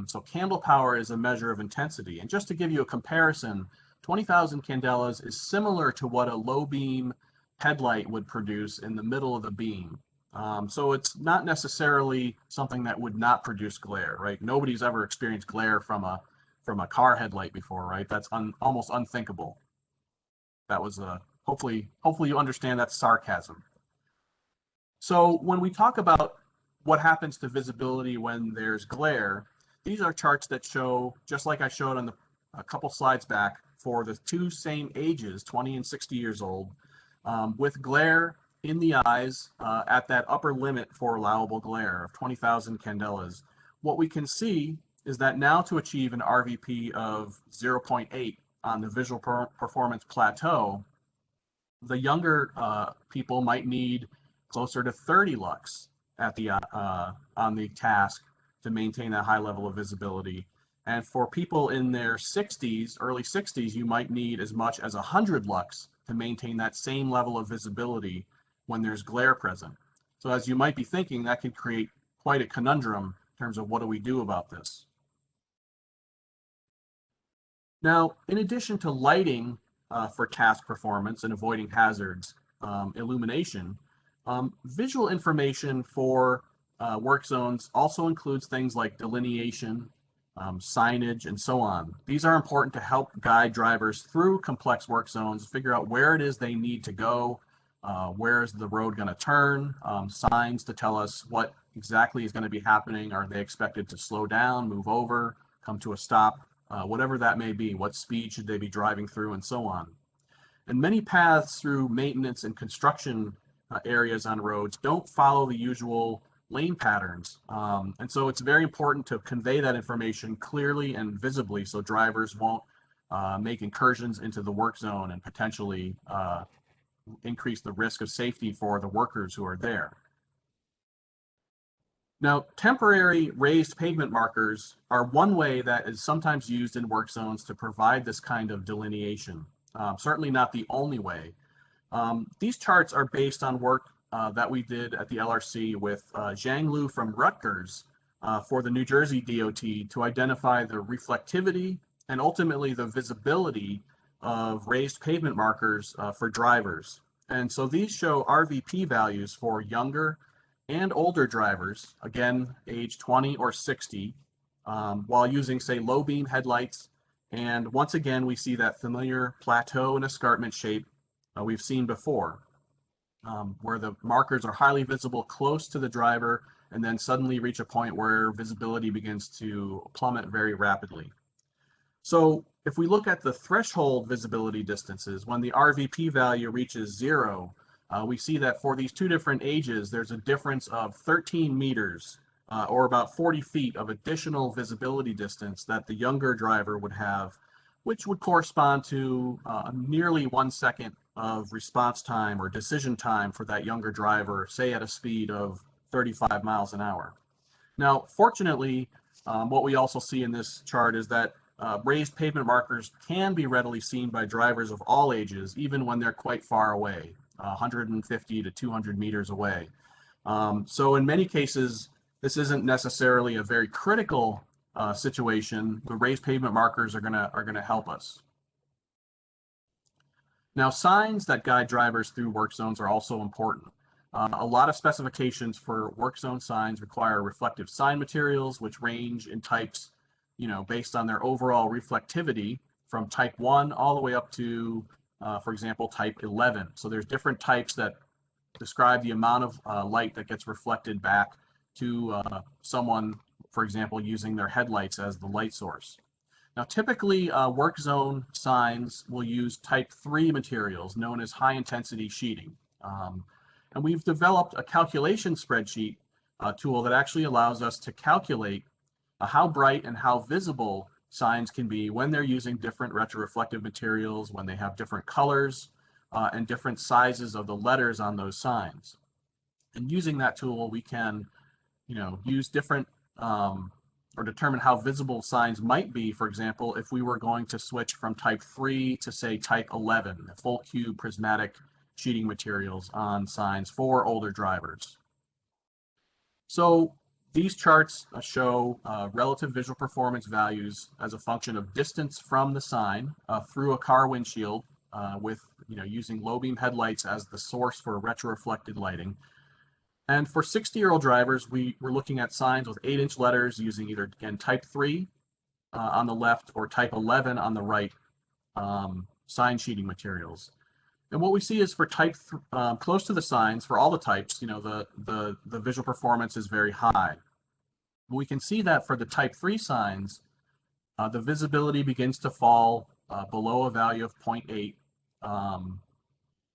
So candle power is a measure of intensity. And just to give you a comparison, 20,000 candelas is similar to what a low beam headlight would produce in the middle of the beam. So it's not necessarily something that would not produce glare, right? Nobody's ever experienced glare from a car headlight before, right? That's almost unthinkable. That was hopefully you understand that's sarcasm. So when we talk about what happens to visibility when there's glare, these are charts that show, just like I showed on a couple slides back, for the two same ages, 20 and 60 years old, with glare in the eyes at that upper limit for allowable glare of 20,000 candelas. What we can see is that now to achieve an RVP of 0.8 on the visual performance plateau, the younger people might need closer to 30 lux at the on the task to maintain that high level of visibility. And for people in their 60s, early 60s, you might need as much as 100 lux to maintain that same level of visibility when there's glare present. So as you might be thinking, that can create quite a conundrum in terms of what do we do about this. Now, in addition to lighting for task performance and avoiding hazards, illumination, visual information for work zones also includes things like delineation, signage, and so on. These are important to help guide drivers through complex work zones, figure out where it is they need to go, where is the road going to turn, signs to tell us what exactly is going to be happening. Are they expected to slow down, move over, come to a stop, whatever that may be, what speed should they be driving through, and so on. And many paths through maintenance and construction areas on roads don't follow the usual lane patterns. And so it's very important to convey that information clearly and visibly so drivers won't make incursions into the work zone and potentially increase the risk of safety for the workers who are there. Now, temporary raised pavement markers are one way that is sometimes used in work zones to provide this kind of delineation. Certainly not the only way. These charts are based on work that we did at the LRC with Zhang Lu from Rutgers for the New Jersey DOT to identify the reflectivity and ultimately the visibility of raised pavement markers for drivers. And so these show RVP values for younger and older drivers, again, age 20 or 60, while using, say, low beam headlights. And once again, we see that familiar plateau and escarpment shape we've seen before, where the markers are highly visible close to the driver and then suddenly reach a point where visibility begins to plummet very rapidly. So if we look at the threshold visibility distances, when the RVP value reaches 0, we see that for these two different ages, there's a difference of 13 meters or about 40 feet of additional visibility distance that the younger driver would have which would correspond to nearly 1 second of response time or decision time for that younger driver, say at a speed of 35 miles an hour. Now, fortunately, what we also see in this chart is that raised pavement markers can be readily seen by drivers of all ages, even when they're quite far away, 150 to 200 meters away. So in many cases, this isn't necessarily a very critical situation. The raised pavement markers are gonna help us. Now, signs that guide drivers through work zones are also important. A lot of specifications for work zone signs require reflective sign materials, which range in types, based on their overall reflectivity from type 1 all the way up to, for example, type 11. So there's different types that describe the amount of light that gets reflected back to someone, for example, using their headlights as the light source. Now, typically, work zone signs will use type 3 materials known as high intensity sheeting. And we've developed a calculation spreadsheet tool that actually allows us to calculate how bright and how visible signs can be when they're using different retroreflective materials, when they have different colors and different sizes of the letters on those signs. And using that tool, we can, use different or determine how visible signs might be, for example, if we were going to switch from type 3 to, say, type 11, the full cube prismatic sheeting materials on signs for older drivers. So these charts show relative visual performance values as a function of distance from the sign through a car windshield with using low beam headlights as the source for retroreflected lighting. And for 60-year-old drivers, we're looking at signs with 8-inch letters using either, again, type 3 on the left or type 11 on the right sign sheeting materials. And what we see is for type close to the signs, for all the types, the visual performance is very high. We can see that for the type 3 signs, the visibility begins to fall below a value of 0.8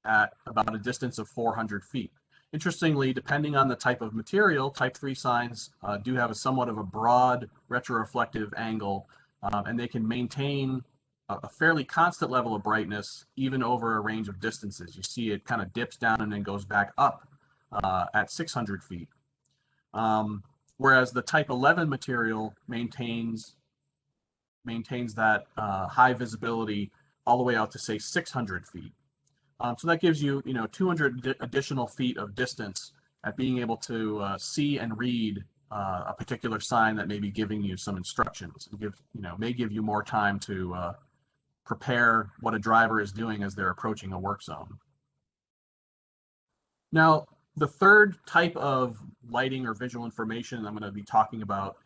at about a distance of 400 feet. Interestingly, depending on the type of material, type 3 signs do have a somewhat of a broad retroreflective angle, and they can maintain a fairly constant level of brightness even over a range of distances. You see it kind of dips down and then goes back up at 600 feet. Whereas the type 11 material maintains that high visibility all the way out to, say, 600 feet. So that gives you, 200 additional feet of distance at being able to see and read a particular sign that may be giving you some instructions. It may give you more time to prepare what a driver is doing as they're approaching a work zone. Now, the third type of lighting or visual information I'm going to be talking about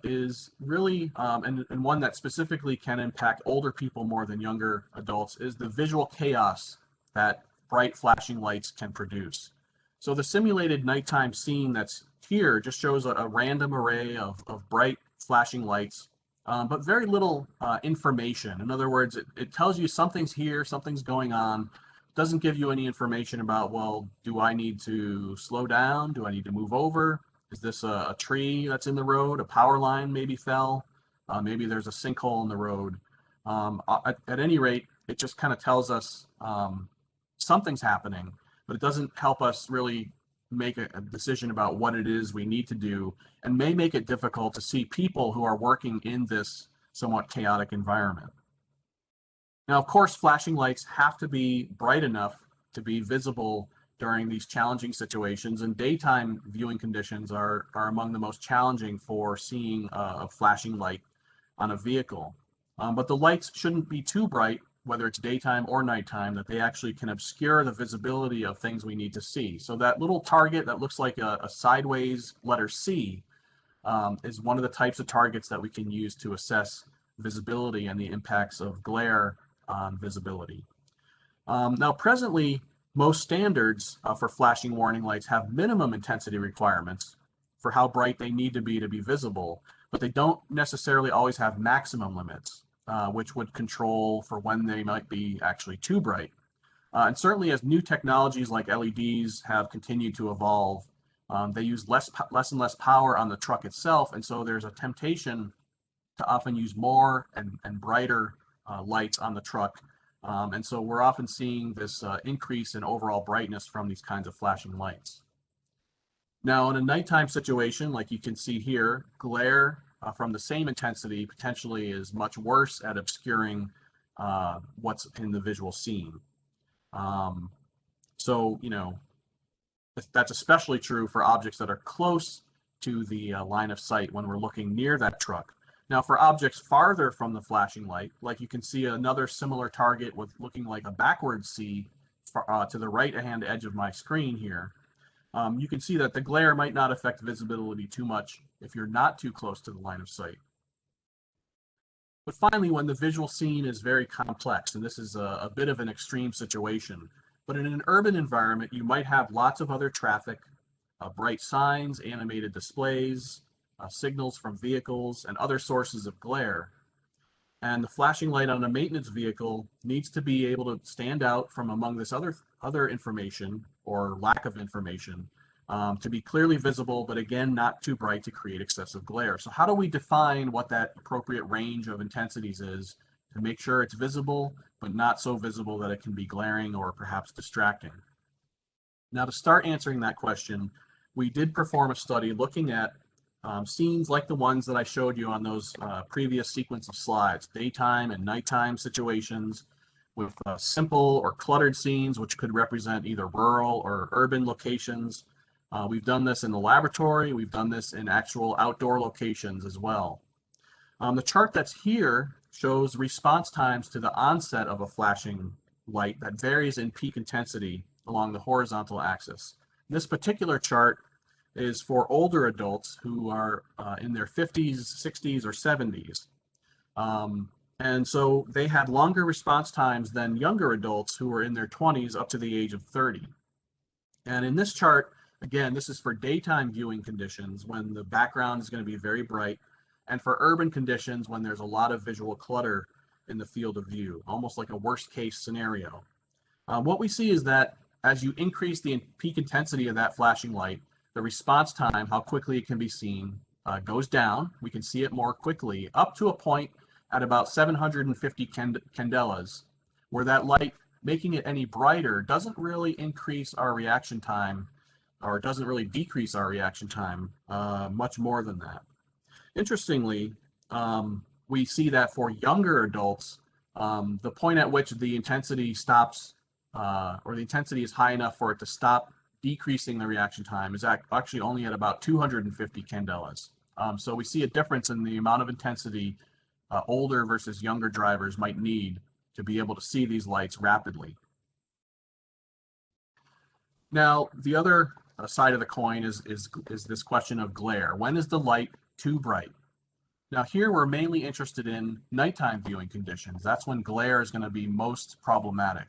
is really, and one that specifically can impact older people more than younger adults, is the visual chaos that bright flashing lights can produce. So the simulated nighttime scene that's here just shows a random array of bright flashing lights, but very little information. In other words, it tells you something's here, something's going on. It doesn't give you any information about, well, do I need to slow down? Do I need to move over? Is this a tree that's in the road? A power line maybe fell? Maybe there's a sinkhole in the road. At any rate, it just kind of tells us something's happening, but it doesn't help us really make a decision about what it is we need to do, and may make it difficult to see people who are working in this somewhat chaotic environment. Now, of course, flashing lights have to be bright enough to be visible during these challenging situations, and daytime viewing conditions are among the most challenging for seeing a flashing light on a vehicle. But the lights shouldn't be too bright, whether it's daytime or nighttime, that they actually can obscure the visibility of things we need to see. So that little target that looks like a sideways letter C is one of the types of targets that we can use to assess visibility and the impacts of glare on visibility. Now, presently, most standards for flashing warning lights have minimum intensity requirements for how bright they need to be visible, but they don't necessarily always have maximum limits, which would control for when they might be actually too bright. And certainly as new technologies like LEDs have continued to evolve, they use less and less power on the truck itself, and so there's a temptation to often use more and brighter lights on the truck. And so we're often seeing this increase in overall brightness from these kinds of flashing lights. Now, in a nighttime situation, like you can see here, glare from the same intensity potentially is much worse at obscuring what's in the visual scene. So, you know, that's especially true for objects that are close to the line of sight when we're looking near that truck. Now, for objects farther from the flashing light, like you can see another similar target with looking like a backwards C to the right-hand edge of my screen here, you can see that the glare might not affect visibility too much if you're not too close to the line of sight. But finally, when the visual scene is very complex, and this is a bit of an extreme situation, but in an urban environment, you might have lots of other traffic, bright signs, animated displays, signals from vehicles, and other sources of glare. And the flashing light on a maintenance vehicle needs to be able to stand out from among this other information or lack of information to be clearly visible, but again, not too bright to create excessive glare. So how do we define what that appropriate range of intensities is to make sure it's visible, but not so visible that it can be glaring or perhaps distracting? Now, to start answering that question, we did perform a study looking at scenes like the ones that I showed you on those previous sequence of slides, daytime and nighttime situations with simple or cluttered scenes, which could represent either rural or urban locations. We've done this in the laboratory. We've done this in actual outdoor locations as well. The chart that's here shows response times to the onset of a flashing light that varies in peak intensity along the horizontal axis. This particular chart is for older adults who are in their 50s, 60s, or 70s. And so they had longer response times than younger adults who were in their 20s up to the age of 30. And in this chart, again, this is for daytime viewing conditions when the background is going to be very bright, and for urban conditions when there's a lot of visual clutter in the field of view, almost like a worst case scenario. What we see is that as you increase the peak intensity of that flashing light, the response time, how quickly it can be seen, goes down. We can see it more quickly, up to a point at about 750 candelas, where that light, making it any brighter, doesn't really increase our reaction time, or doesn't really decrease our reaction time much more than that. Interestingly, we see that for younger adults, the point at which the intensity stops, or the intensity is high enough for it to stop decreasing the reaction time, is actually only at about 250 candelas. So we see a difference in the amount of intensity older versus younger drivers might need to be able to see these lights rapidly. Now, the other side of the coin is this question of glare. When is the light too bright? Now here we're mainly interested in nighttime viewing conditions. That's when glare is going to be most problematic.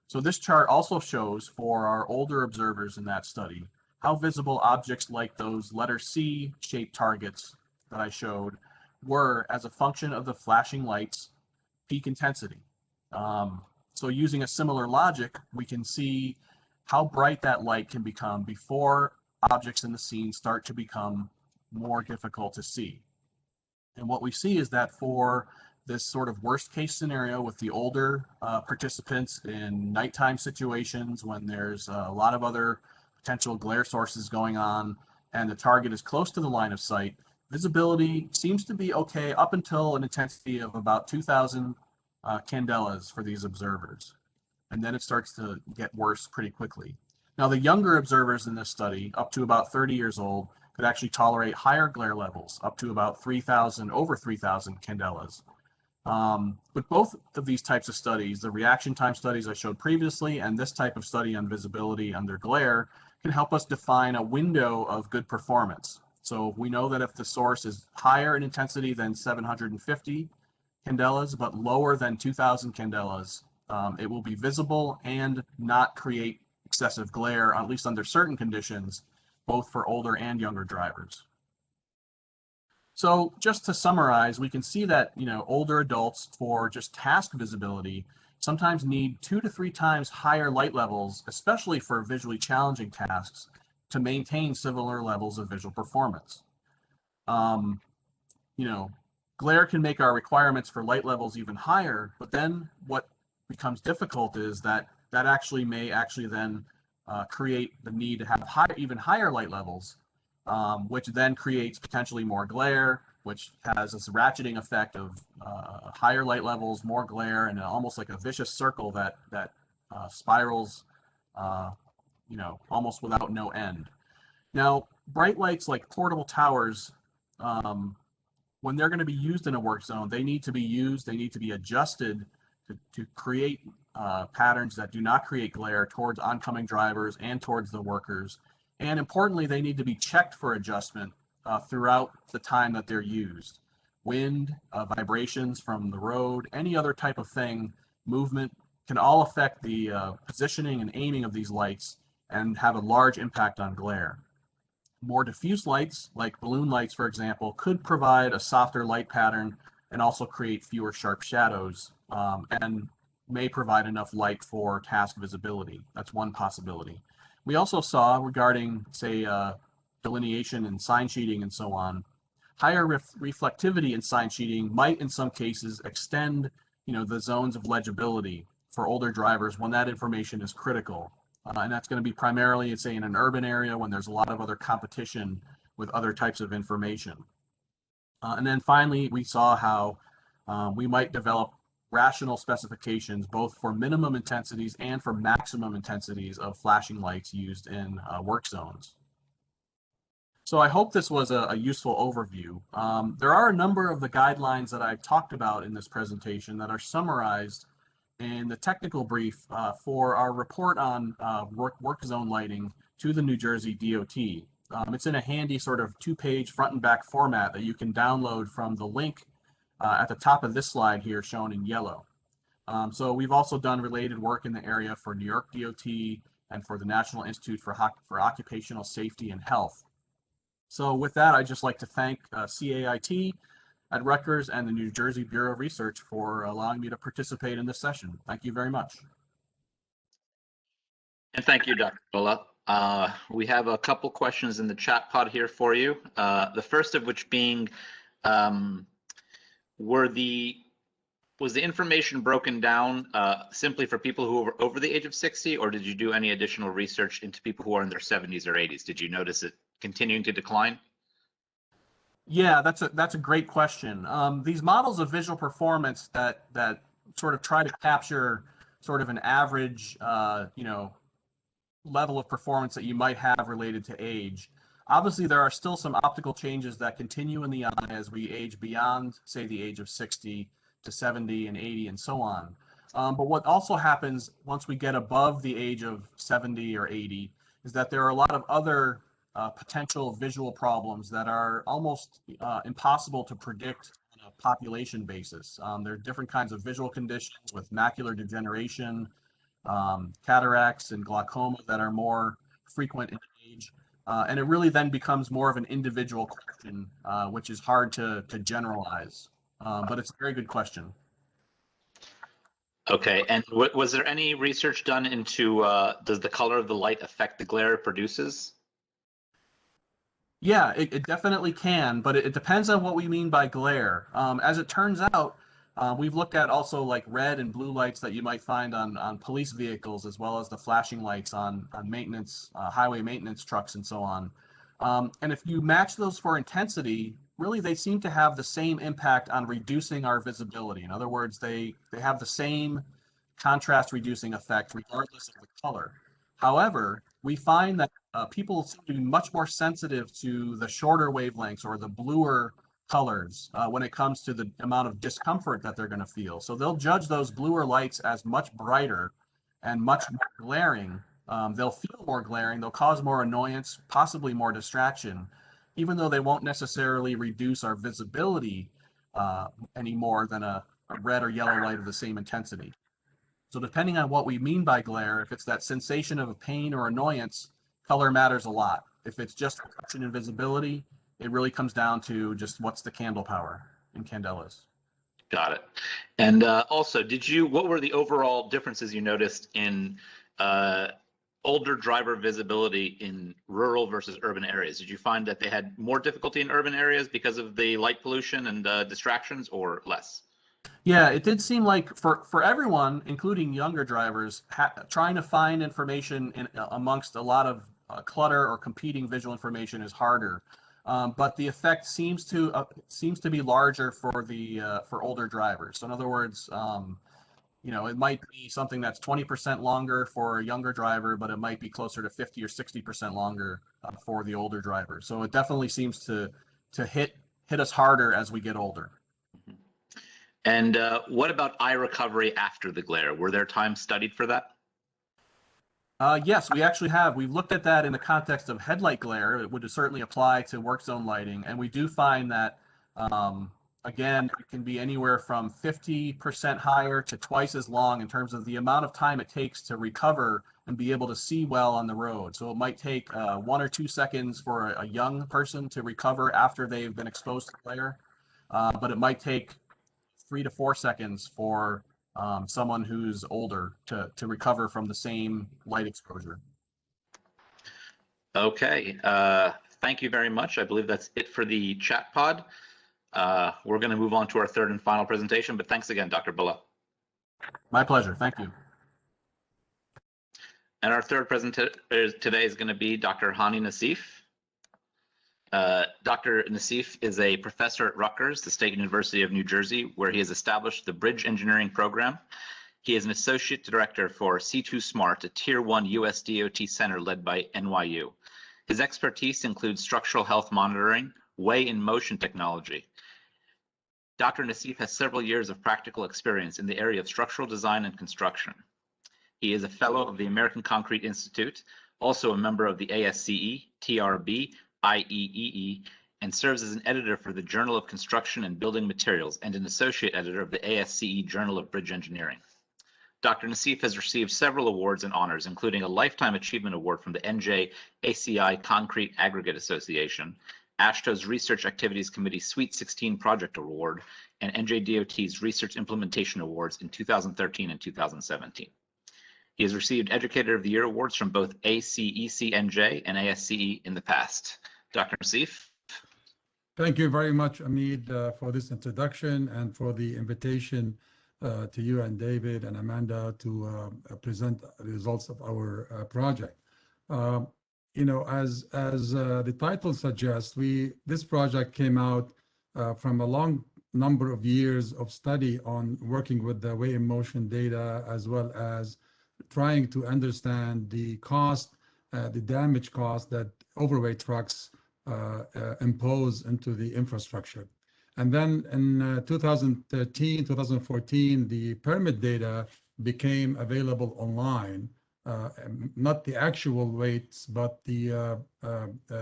So this chart also shows for our older observers in that study how visible objects like those letter C shaped targets that I showed were as a function of the flashing light's peak intensity. So using a similar logic, we can see how bright that light can become before objects in the scene start to become more difficult to see. And what we see is that for this sort of worst case scenario with the older participants in nighttime situations when there's a lot of other potential glare sources going on and the target is close to the line of sight, visibility seems to be okay up until an intensity of about 2,000 candelas for these observers. And then it starts to get worse pretty quickly. Now, the younger observers in this study, up to about 30 years old, could actually tolerate higher glare levels, up to about 3,000, over 3,000 candelas. But both of these types of studies, the reaction time studies I showed previously and this type of study on visibility under glare, can help us define a window of good performance. So we know that if the source is higher in intensity than 750 candelas, but lower than 2,000 candelas, it will be visible and not create excessive glare, at least under certain conditions, both for older and younger drivers. So just to summarize, we can see that, older adults for just task visibility sometimes need 2 to 3 times higher light levels, especially for visually challenging tasks, to maintain similar levels of visual performance. glare can make our requirements for light levels even higher, but then what becomes difficult is that may then create the need to have even higher light levels, which then creates potentially more glare, which has this ratcheting effect of higher light levels, more glare, and almost like a vicious circle that spirals, almost without no end. Now, bright lights like portable towers, when they're going to be used in a work zone, they need to be adjusted to create patterns that do not create glare towards oncoming drivers and towards the workers. And importantly, they need to be checked for adjustment throughout the time that they're used. Wind, vibrations from the road, any other type of thing, movement, can all affect the positioning and aiming of these lights and have a large impact on glare. More diffuse lights, like balloon lights, for example, could provide a softer light pattern and also create fewer sharp shadows, and may provide enough light for task visibility. That's one possibility. We also saw, regarding, say, delineation and sign sheeting and so on, higher reflectivity in sign sheeting might in some cases extend the zones of legibility for older drivers when that information is critical. And that's going to be primarily, say, in an urban area when there's a lot of other competition with other types of information. And then finally, we saw how we might develop rational specifications both for minimum intensities and for maximum intensities of flashing lights used in work zones. So I hope this was a useful overview. There are a number of the guidelines that I talked about in this presentation that are summarized in the technical brief for our report on work zone lighting to the New Jersey DOT. It's in a handy sort of two-page front and back format that you can download from the link at the top of this slide here shown in yellow. So we've also done related work in the area for New York DOT and for the National Institute for Occupational Safety and Health. So with that, I'd just like to thank CAIT at Rutgers and the New Jersey Bureau of Research for allowing me to participate in this session. Thank you very much. And thank you, Dr. Bullough. We have a couple questions in the chat pod here for you. The first of which being, was the information broken down simply for people who were over the age of 60, or did you do any additional research into people who are in their 70s or 80s? Did you notice it continuing to decline? Yeah, that's a great question. These models of visual performance that sort of try to capture sort of an average, level of performance that you might have related to age. Obviously, there are still some optical changes that continue in the eye as we age beyond, say, the age of 60 to 70 and 80 and so on. But what also happens once we get above the age of 70 or 80 is that there are a lot of other potential visual problems that are almost impossible to predict on a population basis. There are different kinds of visual conditions with macular degeneration, cataracts and glaucoma that are more frequent in age. And it really then becomes more of an individual question, which is hard to generalize. But it's a very good question. Okay, and was there any research done into does the color of the light affect the glare it produces? Yeah, it definitely can, but it depends on what we mean by glare. As it turns out, we've looked at also like red and blue lights that you might find on police vehicles, as well as the flashing lights on maintenance, highway maintenance trucks and so on. And if you match those for intensity, really they seem to have the same impact on reducing our visibility. In other words, they have the same contrast reducing effect regardless of the color. However, we find that people seem to be much more sensitive to the shorter wavelengths or the bluer colors when it comes to the amount of discomfort that they're going to feel. So they'll judge those bluer lights as much brighter and much more glaring. They'll feel more glaring, they'll cause more annoyance, possibly more distraction, even though they won't necessarily reduce our visibility any more than a red or yellow light of the same intensity. So depending on what we mean by glare, if it's that sensation of pain or annoyance, color matters a lot. If it's just reduction in visibility, it really comes down to just what's the candle power in candelas. Got it. And also, what were the overall differences you noticed in older driver visibility in rural versus urban areas? Did you find that they had more difficulty in urban areas because of the light pollution and distractions, or less? Yeah, it did seem like for everyone, including younger drivers, trying to find information amongst a lot of clutter or competing visual information is harder. But the effect seems to be larger for older drivers. So in other words, it might be something that's 20% longer for a younger driver, but it might be closer to 50 or 60% longer for the older driver. So it definitely seems to hit us harder as we get older. And what about eye recovery after the glare? Were there times studied for that? Yes, we actually have. We've looked at that in the context of headlight glare. It would certainly apply to work zone lighting. And we do find that, again, it can be anywhere from 50% higher to twice as long in terms of the amount of time it takes to recover and be able to see well on the road. So it might take 1 or 2 seconds for a young person to recover after they've been exposed to glare, but it might take 3 to 4 seconds for someone who's older to recover from the same light exposure. Okay, thank you very much. I believe that's it for the chat pod. We're going to move on to our third and final presentation, but thanks again, Dr. Bullough. My pleasure. Thank you. And our third presenter today is going to be Dr. Hani Nassif. Dr. Nassif is a professor at Rutgers, the State University of New Jersey, where he has established the Bridge Engineering Program. He is an associate director for C2 Smart, a Tier 1 US DOT center led by NYU. His expertise includes structural health monitoring, way in motion technology. Dr. Nassif has several years of practical experience in the area of structural design and construction. He is a fellow of the American Concrete Institute, also a member of the ASCE, TRB, IEEE, and serves as an editor for the Journal of Construction and Building Materials and an associate editor of the ASCE Journal of Bridge Engineering. Dr. Nassif has received several awards and honors, including a Lifetime Achievement Award from the NJACI Concrete Aggregate Association, AASHTO's Research Activities Committee Sweet 16 Project Award, and NJDOT's Research Implementation Awards in 2013 and 2017. He has received Educator of the Year awards from both ACECNJ and ASCE in the past. Dr. Nassif. Thank you very much, Hamid, for this introduction and for the invitation to you and David and Amanda to present the results of our project. As the title suggests, this project came out from a long number of years of study on working with the way in motion data, as well as trying to understand the cost, the damage cost that overweight trucks impose into the infrastructure. And then in 2013, 2014, the permit data became available online, not the actual weights, but the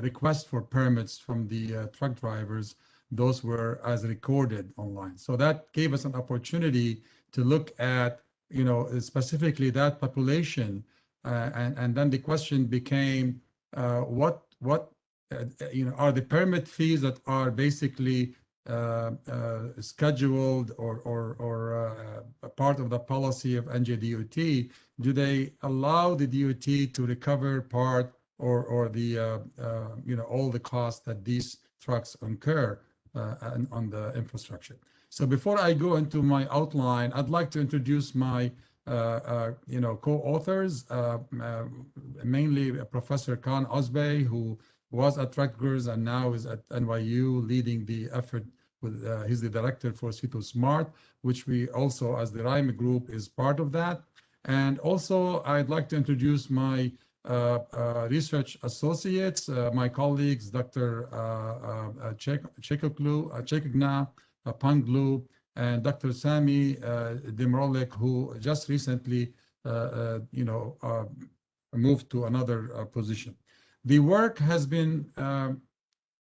request for permits from the truck drivers. Those were as recorded online. So that gave us an opportunity to look at, specifically that population. And then the question became, what are the permit fees that are basically scheduled or a part of the policy of NJDOT? Do they allow the DOT to recover part or the all the costs that these trucks incur on the infrastructure? So before I go into my outline, I'd like to introduce my co-authors, mainly Professor Khan Osbey, who was at Rutgers and now is at NYU leading the effort. He's the director for C2 Smart, which we also, as the RIME group, is part of that. And also, I'd like to introduce my research associates, my colleagues, Dr. Chekogna Panglu, and Dr. Sami Demirolek, who just recently, moved to another position. The work has been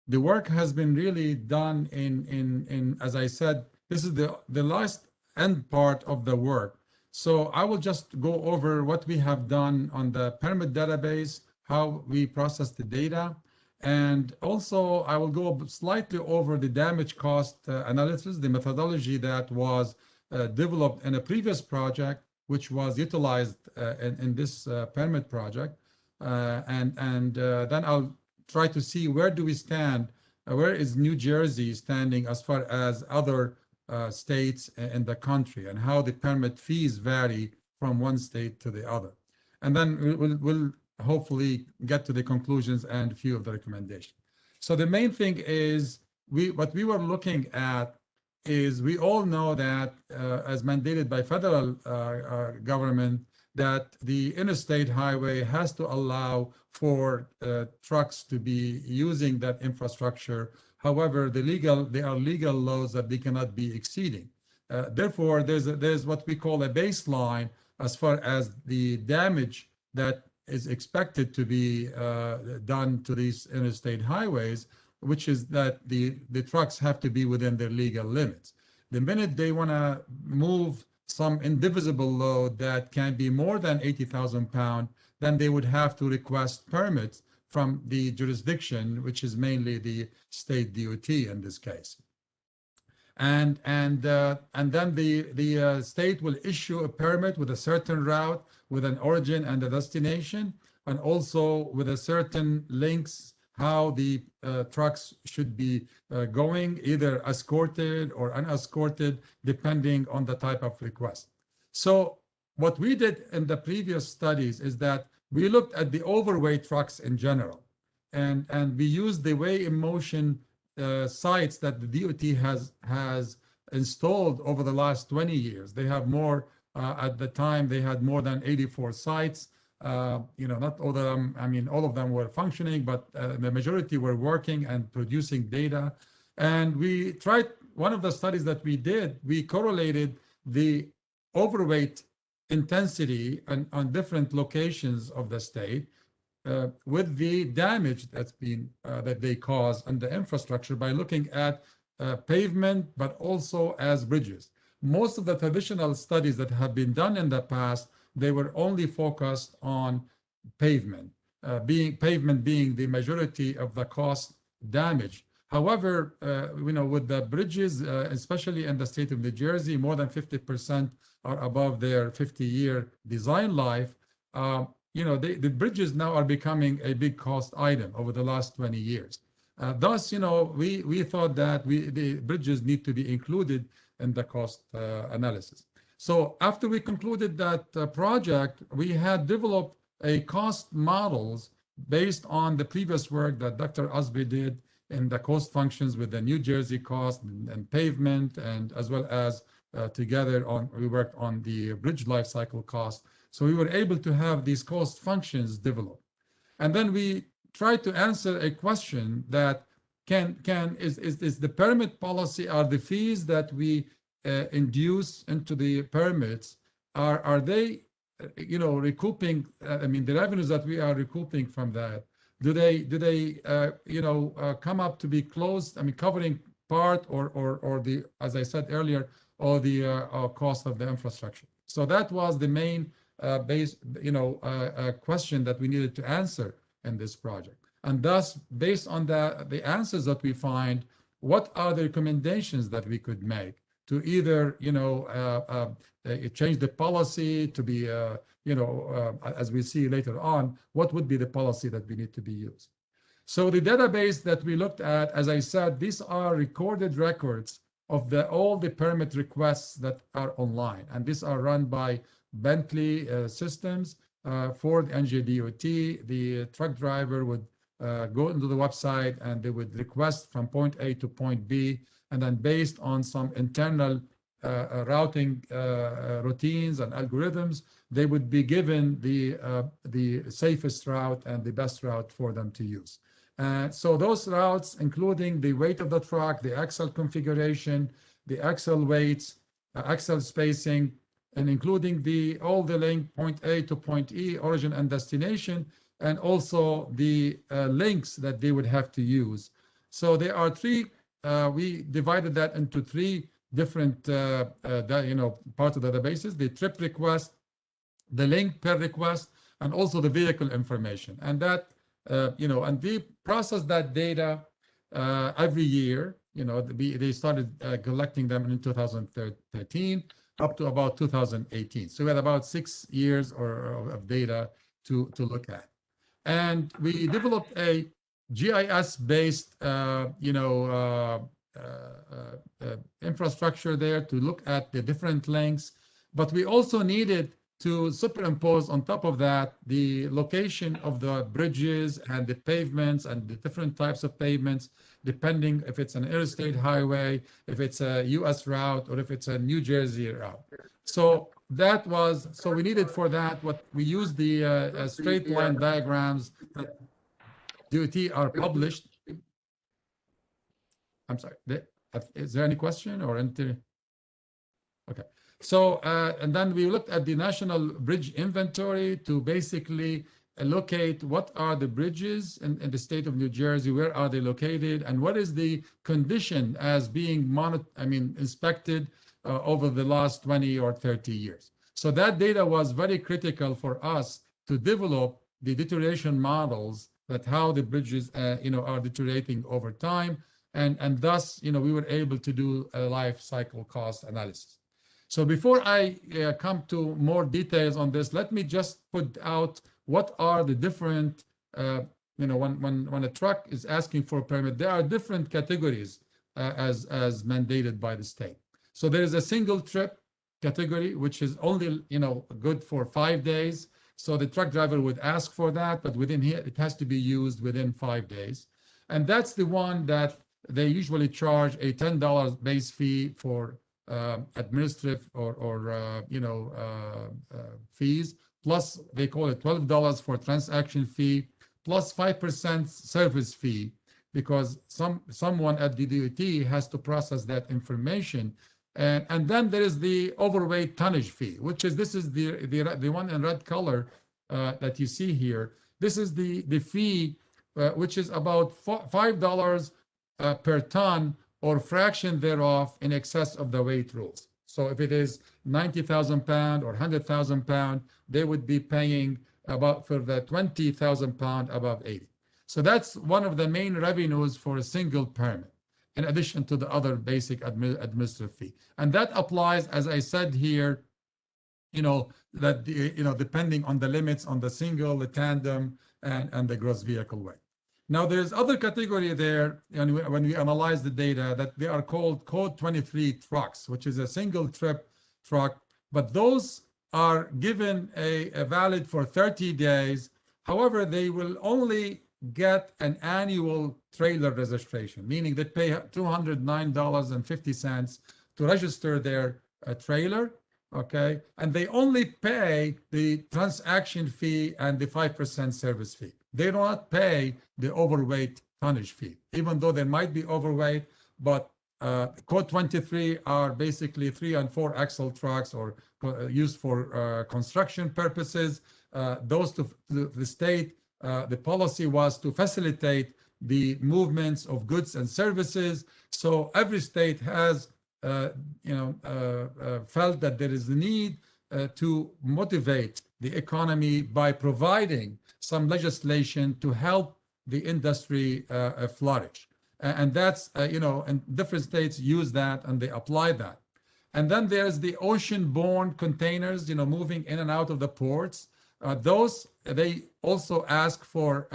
really done in as I said, this is the last end part of the work. So I will just go over what we have done on the permit database, how we process the data, and also I will go slightly over the damage cost analysis, the methodology that was developed in a previous project, which was utilized in this permit project. Then I'll try to see where do we stand, where is New Jersey standing as far as other states in the country, and how the permit fees vary from one state to the other. And then we'll hopefully get to the conclusions and a few of the recommendations. So the main thing is, what we were looking at is, we all know that as mandated by federal government, that the interstate highway has to allow for trucks to be using that infrastructure. However, there are legal laws that they cannot be exceeding. Therefore, there's what we call a baseline as far as the damage that is expected to be done to these interstate highways, which is that the trucks have to be within their legal limits. The minute they want to move some indivisible load that can be more than 80,000 pounds, then they would have to request permits from the jurisdiction, which is mainly the state DOT in this case. And then the state will issue a permit with a certain route, with an origin and a destination, and also with a certain links, how the trucks should be going, either escorted or unescorted, depending on the type of request. So what we did in the previous studies is that we looked at the overweight trucks in general, and we used the weigh in motion sites that the DOT has installed over the last 20 years. They have more, at the time they had more than 84 sites. Not all of them, I mean, all of them were functioning, but the majority were working and producing data. And we tried, one of the studies that we did, we correlated the overweight intensity on different locations of the state with the damage that's been, that they cause on the infrastructure by looking at pavement, but also as bridges. Most of the traditional studies that have been done in the past, they were only focused on pavement, pavement being the majority of the cost damage. However, with the bridges, especially in the state of New Jersey, more than 50% are above their 50-year design life. The bridges now are becoming a big cost item over the last 20 years. Thus, we thought that the bridges need to be included in the cost analysis. So after we concluded that project, we had developed a cost models based on the previous work that Dr. Osby did in the cost functions with the New Jersey cost and pavement, and as well as together we worked on the bridge life cycle cost. So we were able to have these cost functions developed. And then we tried to answer a question that is the permit policy, are the fees that we induce into the permits, are they recouping, the revenues that we are recouping from that, do they come up to be close, covering part or the, as I said earlier, or the cost of the infrastructure. So that was the main question that we needed to answer in this project. And thus, based on the answers that we find, what are the recommendations that we could make to either, change the policy to be, as we see later on, what would be the policy that we need to be used. So the database that we looked at, as I said, these are recorded records of all the permit requests that are online. And these are run by Bentley systems for the NJDOT. The truck driver would go into the website and they would request from point A to point B. And then based on some internal routing routines and algorithms, they would be given the safest route and the best route for them to use. So those routes, including the weight of the truck, the axle configuration, the axle weights, axle spacing, and including all the link point A to point E, origin and destination, and also the links that they would have to use. So there are three. We divided that into three different parts of the databases: the trip request, the link per request, and also the vehicle information. And that and we process that data every year. They started collecting them in 2013 up to about 2018. So we had about 6 years of data to look at. And we developed a GIS-based, infrastructure there to look at the different links. But we also needed to superimpose on top of that the location of the bridges and the pavements and the different types of pavements, depending if it's an interstate highway, if it's a US route, or if it's a New Jersey route. So we needed for that what we used the straight line diagrams that DOT are published. I'm sorry, is there any question or anything? Okay. So, and then we looked at the National Bridge Inventory to basically locate what are the bridges in the state of New Jersey, where are they located, and what is the condition as being inspected over the last 20 or 30 years. So that data was very critical for us to develop the deterioration models that how the bridges are deteriorating over time, and thus we were able to do a life cycle cost analysis. So before I come to more details on this, let me just put out what are the different, when a truck is asking for a permit, there are different categories as mandated by the state. So there is a single trip category, which is only, good for 5 days. So the truck driver would ask for that, but within here, it has to be used within 5 days. And that's the one that they usually charge a $10 base fee for administrative or fees, plus they call it $12 for transaction fee, plus 5% service fee, because someone at the DOT has to process that information. And then there is the overweight tonnage fee, which is the one in red color that you see here. This is the fee, which is about $5 per ton or fraction thereof in excess of the weight rules. So if it is 90,000 pound or 100,000 pound, they would be paying about for the 20,000 pound above 80. So that's one of the main revenues for a single permit, in addition to the other basic administrative fee. And that applies, as I said here, depending on the limits on the single, the tandem, and the gross vehicle weight. Now, there's other category there, and when we analyze the data, that they are called Code 23 trucks, which is a single trip truck, but those are given a valid for 30 days. However, they will only get an annual trailer registration, meaning they pay $209.50 to register their trailer, okay? And they only pay the transaction fee and the 5% service fee. They do not pay the overweight tonnage fee, even though they might be overweight, but Code 23 are basically 3 and 4 axle trucks or used for construction purposes. Those to the state, the policy was to facilitate the movements of goods and services. So every state has, felt that there is a need to motivate the economy by providing some legislation to help the industry flourish. And that's, and different states use that and they apply that. And then there's the ocean-borne containers, moving in and out of the ports. Those, they also ask for,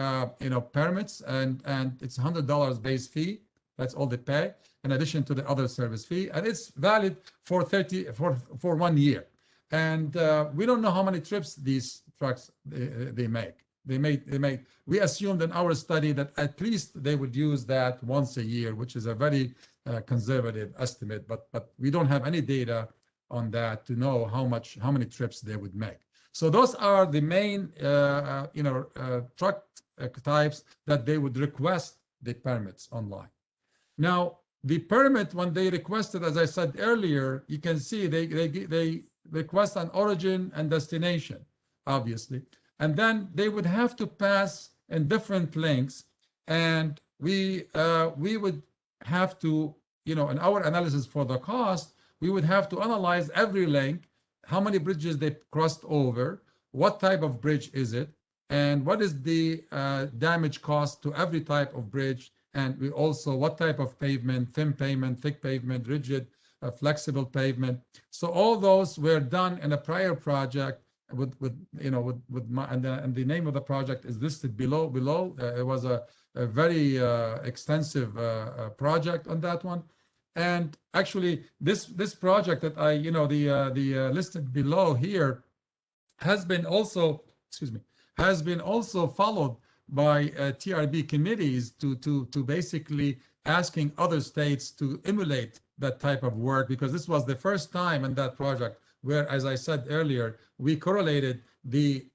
permits, and it's $100 base fee. That's all they pay, in addition to the other service fee. And it's valid for 1 year. And we don't know how many trips these trucks they make. We assumed in our study that at least they would use that once a year, which is a very conservative estimate, but we don't have any data on that to know how many trips they would make. So those are the main truck types that they would request the permits online. Now, the permit, when they requested, as I said earlier, you can see they request an origin and destination, obviously. And then they would have to pass in different links. And we would have to, in our analysis for the cost, we would have to analyze every link, how many bridges they crossed over, what type of bridge is it, and what is the damage cost to every type of bridge. And we also, what type of pavement, thin pavement, thick pavement, rigid, flexible pavement. So all those were done in a prior project. with my, and the name of the project is listed below. It was a very extensive project on that one. And actually, this project that the listed below here has been also, has been also followed by TRB committees to basically asking other states to emulate that type of work, because this was the first time in that project where, as I said earlier, we correlated the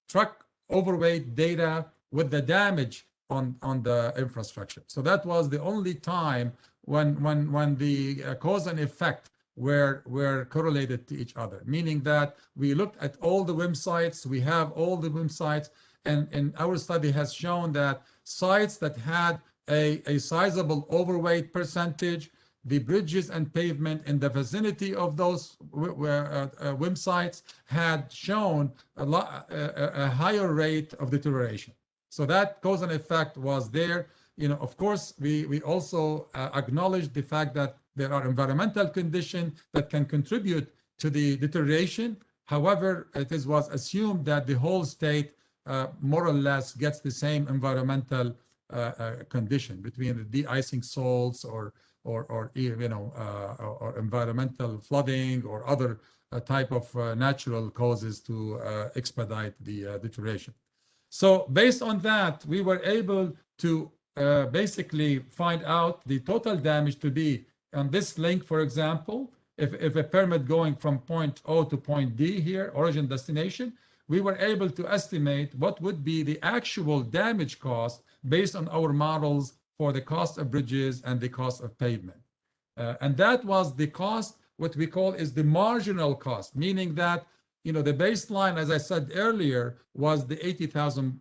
truck overweight data with the damage on the infrastructure. So that was the only time when the cause and effect were correlated to each other, meaning that we looked at all the WIM sites, we have all the WIM sites, and our study has shown that sites that had a sizable overweight percentage, the bridges and pavement in the vicinity of those WIM sites had shown a higher rate of deterioration. So that cause and effect was there. Of course, we also acknowledge the fact that there are environmental conditions that can contribute to the deterioration. However, was assumed that the whole state more or less gets the same environmental condition between the de-icing salts or environmental flooding or other type of natural causes to expedite the deterioration. So based on that, we were able to basically find out the total damage to be on this link, for example, if a permit going from point O to point D here, origin destination, we were able to estimate what would be the actual damage cost based on our models for the cost of bridges and the cost of pavement. And that was the cost, what we call is the marginal cost, meaning that, the baseline, as I said earlier, was the 80,000,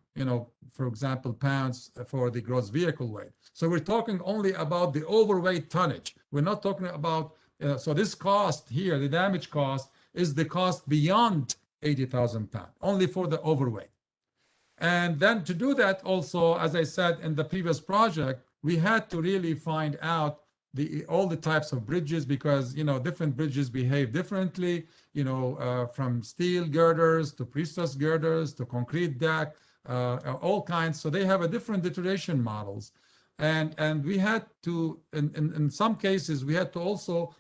for example, pounds for the gross vehicle weight. So we're talking only about the overweight tonnage. We're not talking about, so this cost here, the damage cost, is the cost beyond 80,000 pounds, only for the overweight. And then to do that also, as I said in the previous project, we had to really find out all the types of bridges, because different bridges behave differently, from steel girders to pre-stressed girders to concrete deck, all kinds. So they have a different deterioration models, and we had to, in some cases, we had to also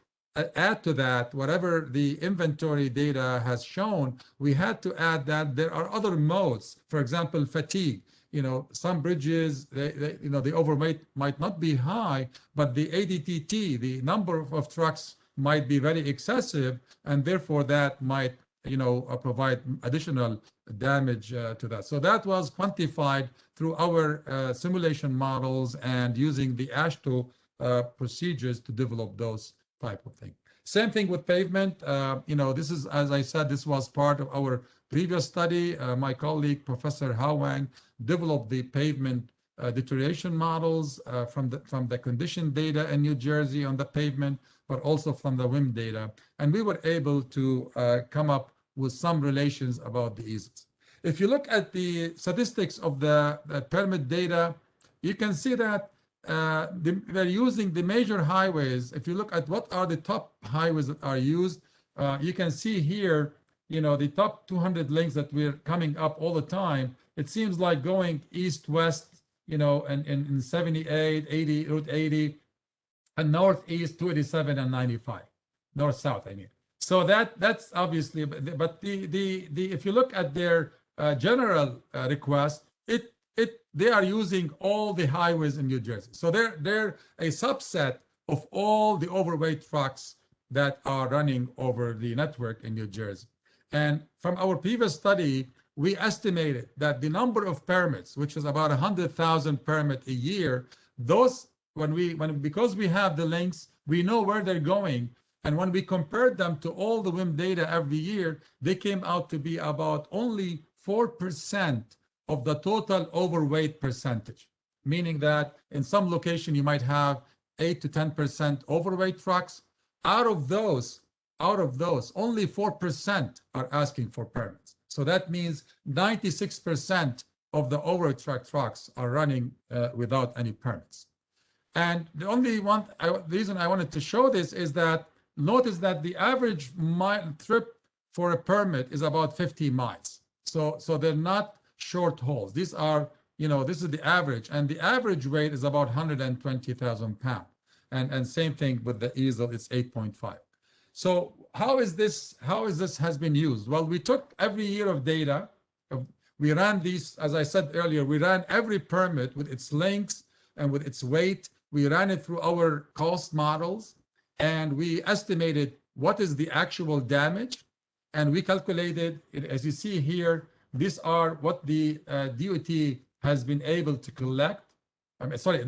add to that whatever the inventory data has shown. We had to add that there are other modes, for example, fatigue. Some bridges, the overweight might not be high, but the ADTT, the number of trucks, might be very excessive, and therefore that might, provide additional damage to that. So that was quantified through our simulation models and using the AASHTO procedures to develop those type of things. Same thing with pavement. This is, as I said, this was part of our previous study. My colleague, Professor Hao Wang, developed the pavement deterioration models from the condition data in New Jersey on the pavement, but also from the WIM data. And we were able to come up with some relations about the eases. If you look at the statistics of the permit data, you can see that they're using the major highways. If you look at what are the top highways that are used, you can see here, the top 200 links that we're coming up all the time. It seems like going east-west, and in 78, 80, Route 80, and northeast 287 and 95, north-south, I mean. So that's obviously, but if you look at their general request, they are using all the highways in New Jersey. So they're a subset of all the overweight trucks that are running over the network in New Jersey. And from our previous study, we estimated that the number of permits, which is about 100,000 permits a year, those, because we have the links, we know where they're going. And when we compared them to all the WIM data every year, they came out to be about only 4% of the total overweight percentage, meaning that in some location you might have 8 to 10% overweight trucks. Out of those, only 4% are asking for permits. So that means 96% of the overweight trucks are running without any permits. And the only reason I wanted to show this is that notice that the average trip for a permit is about 50 miles. So they're not short hauls. These are, this is the average, and the average weight is about 120,000 pounds. And same thing with the easel, it's 8.5. So how is this has been used? Well, we took every year of data. We ran these, as I said earlier, we ran every permit with its length and with its weight. We ran it through our cost models, and we estimated what is the actual damage. And we calculated, as you see here, these are what the DOT has been able to collect.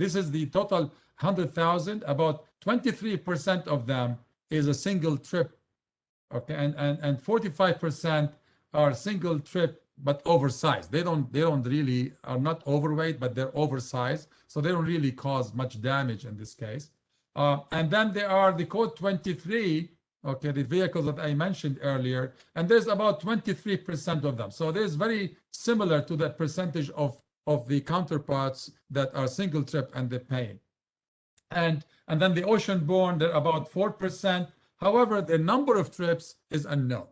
This is the total 100,000. About 23% of them is a single trip, okay, and 45% are single trip but oversized. They don't really are not overweight, but they're oversized, so they don't really cause much damage in this case. And then there are the code 23, okay, the vehicles that I mentioned earlier, and there's about 23% of them. So there's very similar to that percentage of the counterparts that are single trip and they're paying. And then the ocean-borne, they're about 4%. However, the number of trips is unknown.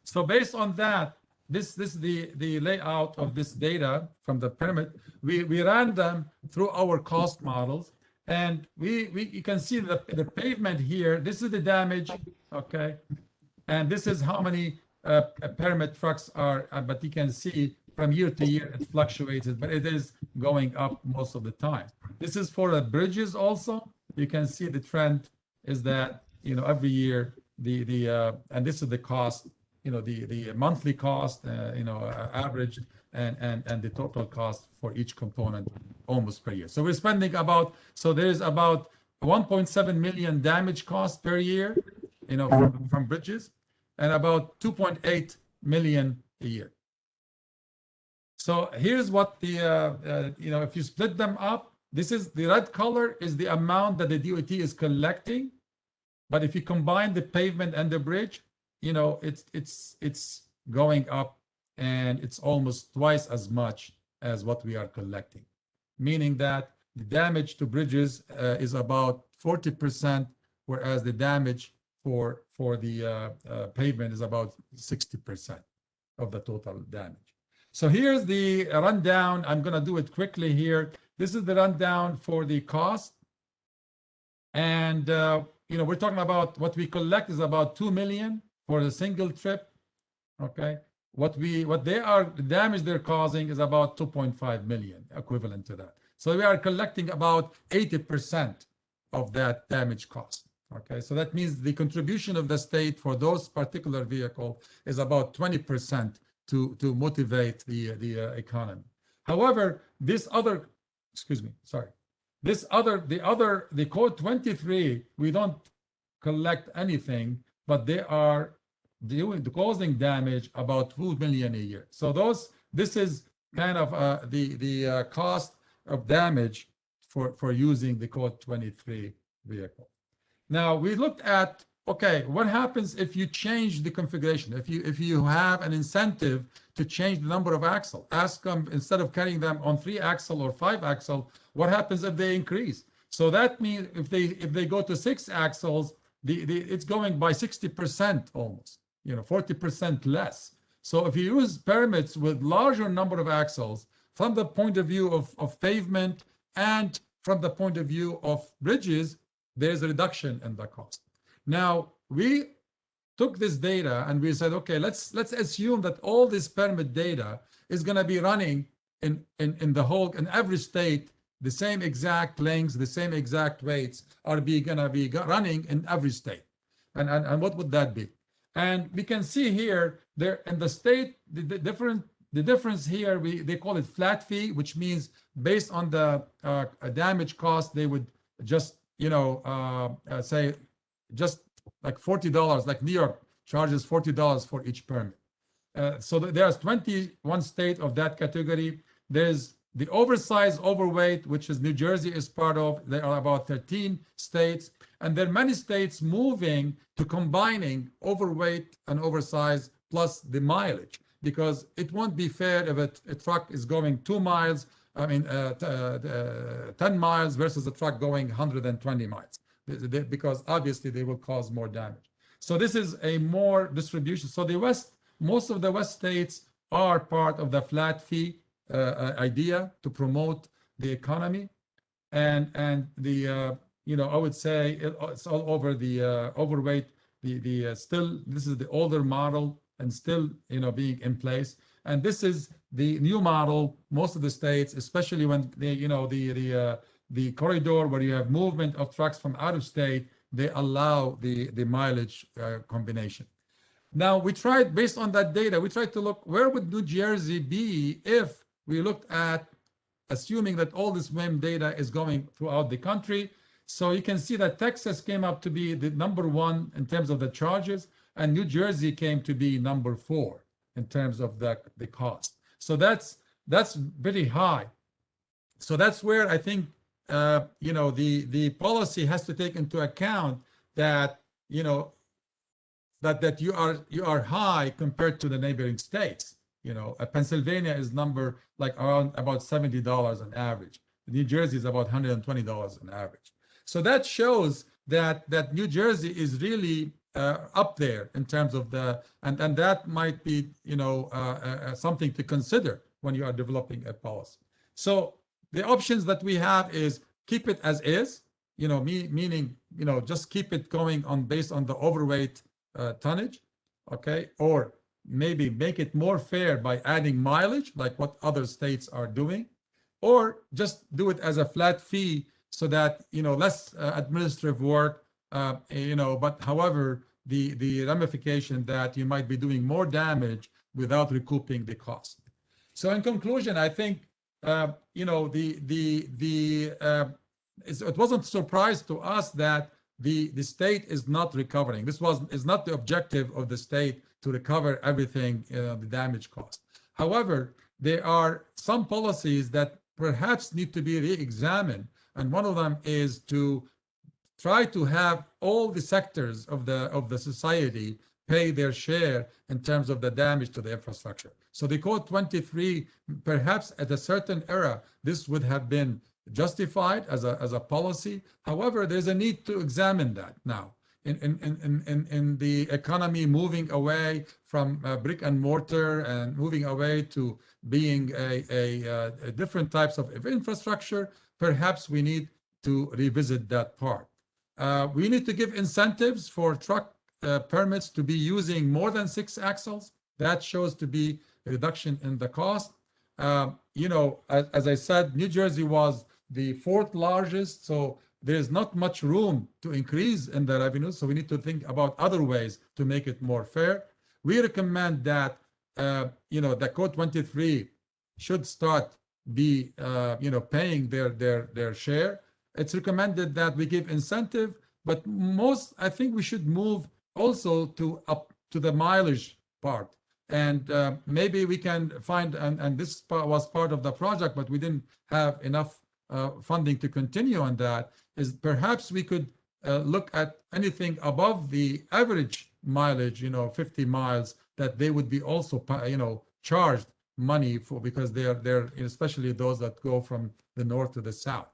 So based on that, this is the layout of this data from the permit. We ran them through our cost models, and you can see the pavement here. This is the damage, okay, and this is how many permit trucks are. But you can see from year to year it fluctuated, but it is going up most of the time. This is for the bridges also. You can see the trend is that every year and this is the cost, the monthly cost, average, and the total cost for each component almost per year. So we're spending about, there's about 1.7 million damage costs per year, from bridges, and about 2.8 million a year. So here's what if you split them up, this is the red color is the amount that the DOT is collecting. But if you combine the pavement and the bridge, it's going up, and it's almost twice as much as what we are collecting, meaning that the damage to bridges is about 40%, whereas the damage for the pavement is about 60% of the total damage. So here's the rundown. I'm going to do it quickly here. This is the rundown for the cost. And, we're talking about what we collect is about 2 million for a single trip. Okay. The damage they're causing is about 2.5 million, equivalent to that. So we are collecting about 80% of that damage cost. Okay. So that means the contribution of the state for those particular vehicle is about 20% to motivate the economy. However, the code 23, we don't collect anything, but they are causing damage about 2 million a year. So this is kind of the cost of damage for using the code 23 vehicle. Now we looked at, okay, what happens if you change the configuration? If you have an incentive to change the number of axles, ask them, instead of carrying them on 3-axle or 5-axle, what happens if they increase? So that means if they go to 6 axles, it's going by 60% almost, 40% less. So if you use permits with larger number of axles, from the point of view of pavement and from the point of view of bridges, there's a reduction in the cost. Now, we took this data and we said, okay, let's assume that all this permit data is going to be running in every state, the same exact lengths, the same exact weights are going to be running in every state. And what would that be? And we can see here, there in the state, the difference here, they call it flat fee, which means based on the damage cost, they would just, say, just like $40, like New York charges $40 for each permit. So there's 21 states of that category. There's the oversized, overweight, which is New Jersey is part of. There are about 13 states. And there are many states moving to combining overweight and oversized plus the mileage, because it won't be fair if a truck is going 2 miles, 10 miles versus a truck going 120 miles. Because obviously they will cause more damage. So this is a more distribution. So the West, most of the West states are part of the flat fee idea to promote the economy, and the I would say it's all over the overweight. The still, this is the older model and still being in place, and this is the new model. Most of the states, especially when they the corridor where you have movement of trucks from out of state, they allow the mileage combination. Now we tried, based on that data, we tried to look where would New Jersey be if we looked at, assuming that all this WIM data is going throughout the country. So you can see that Texas came up to be the #1 in terms of the charges, and New Jersey came to be #4 in terms of the cost. So that's very high. So that's where I think the policy has to take into account that that you are high compared to the neighboring states. Pennsylvania is around about $70 on average. New Jersey is about $120 on average. So that shows that New Jersey is really up there in terms of and that might be something to consider when you are developing a policy. So the options that we have is keep it as is, meaning just keep it going on based on the overweight tonnage, okay, or maybe make it more fair by adding mileage like what other states are doing, or just do it as a flat fee so that less administrative work, but however the ramification that you might be doing more damage without recouping the cost. So in conclusion, I think it wasn't a surprise to us that the state is not recovering. This is not the objective of the state to recover everything, the damage cost. However, there are some policies that perhaps need to be re-examined, and one of them is to try to have all the sectors of the society pay their share in terms of the damage to the infrastructure. So the Code 23, perhaps at a certain era, this would have been justified as a policy. However, there's a need to examine that now. In the economy moving away from brick and mortar and moving away to being a different types of infrastructure, perhaps we need to revisit that part. We need to give incentives for truck permits to be using more than 6 axles. That shows to be a reduction in the cost. As I said, New Jersey was the 4th largest, so there's not much room to increase in the revenue. So we need to think about other ways to make it more fair. We recommend that the Code 23 should start be paying their share. It's recommended that we give incentive, but I think we should move also up to the mileage part. And maybe we can find, and this was part of the project, but we didn't have enough funding to continue on that, is perhaps we could look at anything above the average mileage, 50 miles, that they would be also, charged money for, because they're especially those that go from the north to the south.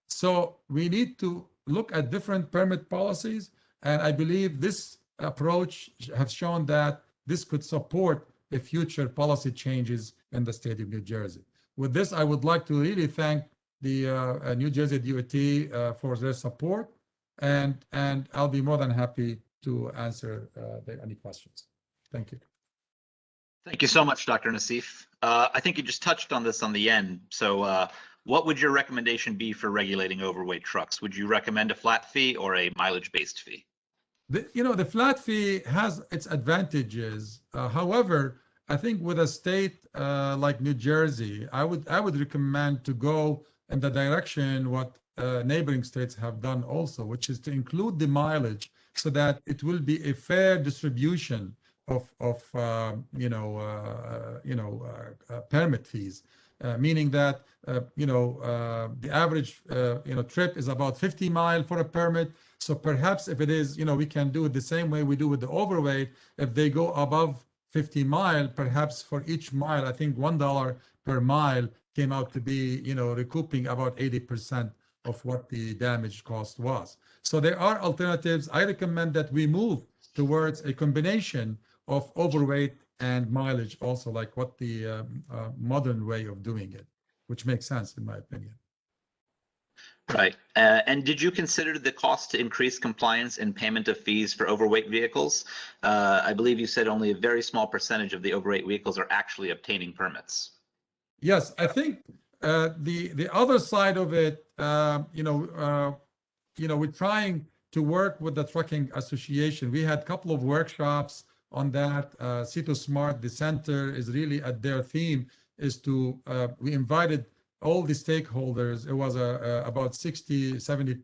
So we need to look at different permit policies, and I believe this approach has shown that this could support the future policy changes in the state of New Jersey. With this, I would like to really thank the New Jersey DOT for their support, and I'll be more than happy to answer any questions. Thank you. Thank you so much, Dr. Nassif. I think you just touched on this on the end. So what would your recommendation be for regulating overweight trucks? Would you recommend a flat fee or a mileage-based fee? The flat fee has its advantages. However, I think with a state like New Jersey, I would recommend to go in the direction what neighboring states have done also, which is to include the mileage so that it will be a fair distribution of permit fees, meaning that the average trip is about 50 miles for a permit. So perhaps if it is, we can do it the same way we do with the overweight. If they go above 50 miles, perhaps for each mile, I think $1 per mile came out to be, recouping about 80% of what the damage cost was. So there are alternatives. I recommend that we move towards a combination of overweight and mileage, also like what the modern way of doing it, which makes sense in my opinion. Right. And did you consider the cost to increase compliance and payment of fees for overweight vehicles? I believe you said only a very small percentage of the overweight vehicles are actually obtaining permits. Yes, I think the other side of it, we're trying to work with the Trucking Association. We had a couple of workshops on that. C2 Smart, the center is really at their theme is to, we invited all the stakeholders. It was about 60, 70,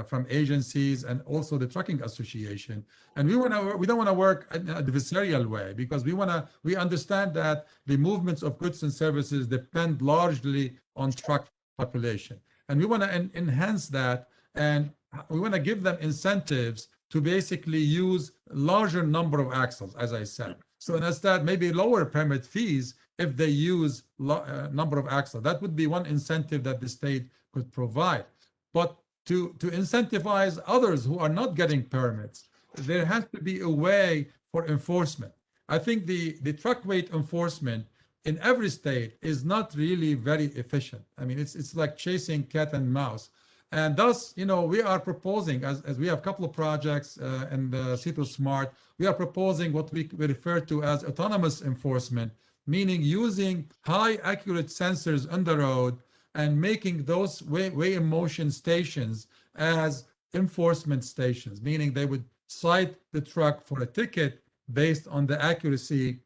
from agencies and also the Trucking Association. And we don't want to work in an adversarial way because we understand that the movements of goods and services depend largely on truck population. And we want to enhance that, and we want to give them incentives to basically use larger number of axles, as I said. So instead, maybe lower permit fees if they use number of axles. That would be one incentive that the state could provide. But to incentivize others who are not getting permits, there has to be a way for enforcement. I think the truck weight enforcement in every state is not really very efficient. I mean, it's like chasing cat and mouse. And thus, we are proposing, as we have a couple of projects in the C2 Smart, we are proposing what we refer to as autonomous enforcement, meaning using high accurate sensors on the road and making those weigh in motion stations as enforcement stations, meaning they would cite the truck for a ticket based on the accuracy,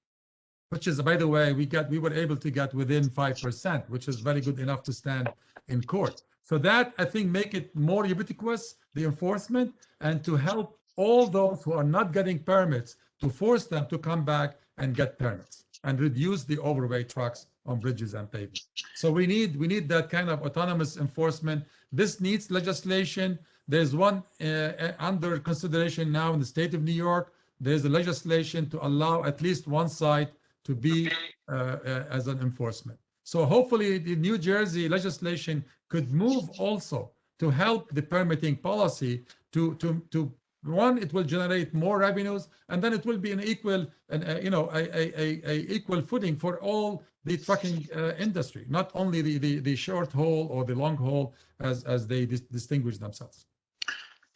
which is, by the way, we were able to get within 5%, which is very good enough to stand in court. So that, I think, make it more ubiquitous, the enforcement, and to help all those who are not getting permits to force them to come back and get permits and reduce the overweight trucks on bridges and pavements. So we need that kind of autonomous enforcement. This needs legislation. There's one under consideration now in the state of New York. There's a legislation to allow at least one site to be as an enforcement. So hopefully the New Jersey legislation could move also to help the permitting policy to one, it will generate more revenues, and then it will be an equal, equal footing for all the trucking industry, not only the short haul or the long haul as they distinguish themselves.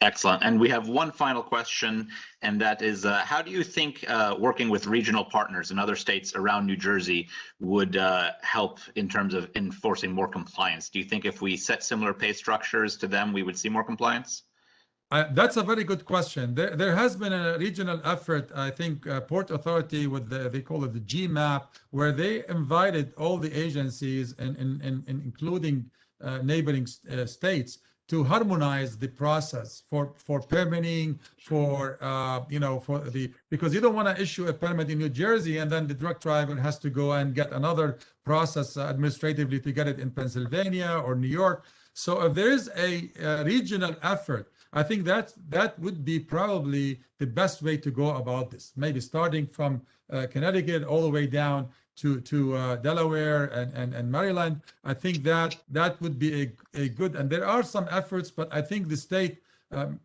Excellent. And we have one final question, and that is, how do you think working with regional partners in other states around New Jersey would help in terms of enforcing more compliance? Do you think if we set similar pay structures to them, we would see more compliance? That's a very good question. There has been a regional effort, I think, Port Authority with they call it the GMAP, where they invited all the agencies and including neighboring states to harmonize the process for permitting, because you don't want to issue a permit in New Jersey and then the truck driver has to go and get another process administratively to get it in Pennsylvania or New York. So if there is a regional effort, I think that would be probably the best way to go about this. Maybe starting from Connecticut all the way down to Delaware and Maryland. I think that would be a good, and there are some efforts, but I think the state,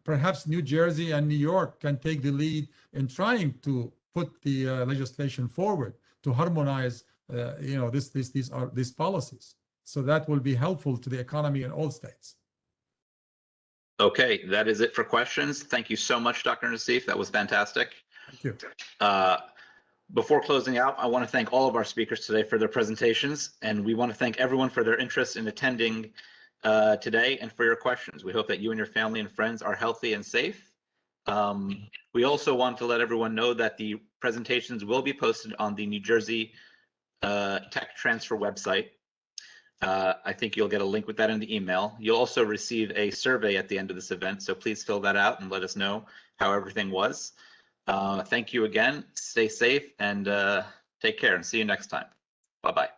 perhaps New Jersey and New York, can take the lead in trying to put the legislation forward to harmonize, these policies. So that will be helpful to the economy in all states. Okay, that is it for questions. Thank you so much, Dr. Nassif. That was fantastic. Thank you. Before closing out, I want to thank all of our speakers today for their presentations, and we want to thank everyone for their interest in attending today and for your questions. We hope that you and your family and friends are healthy and safe. We also want to let everyone know that the presentations will be posted on the New Jersey Tech Transfer website. I think you'll get a link with that in the email. You'll also receive a survey at the end of this event, so please fill that out and let us know how everything was. Thank you again. Stay safe and take care, and see you next time. Bye-bye.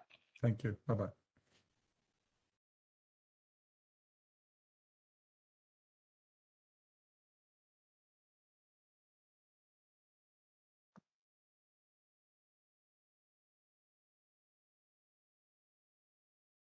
Thank you. Bye-bye.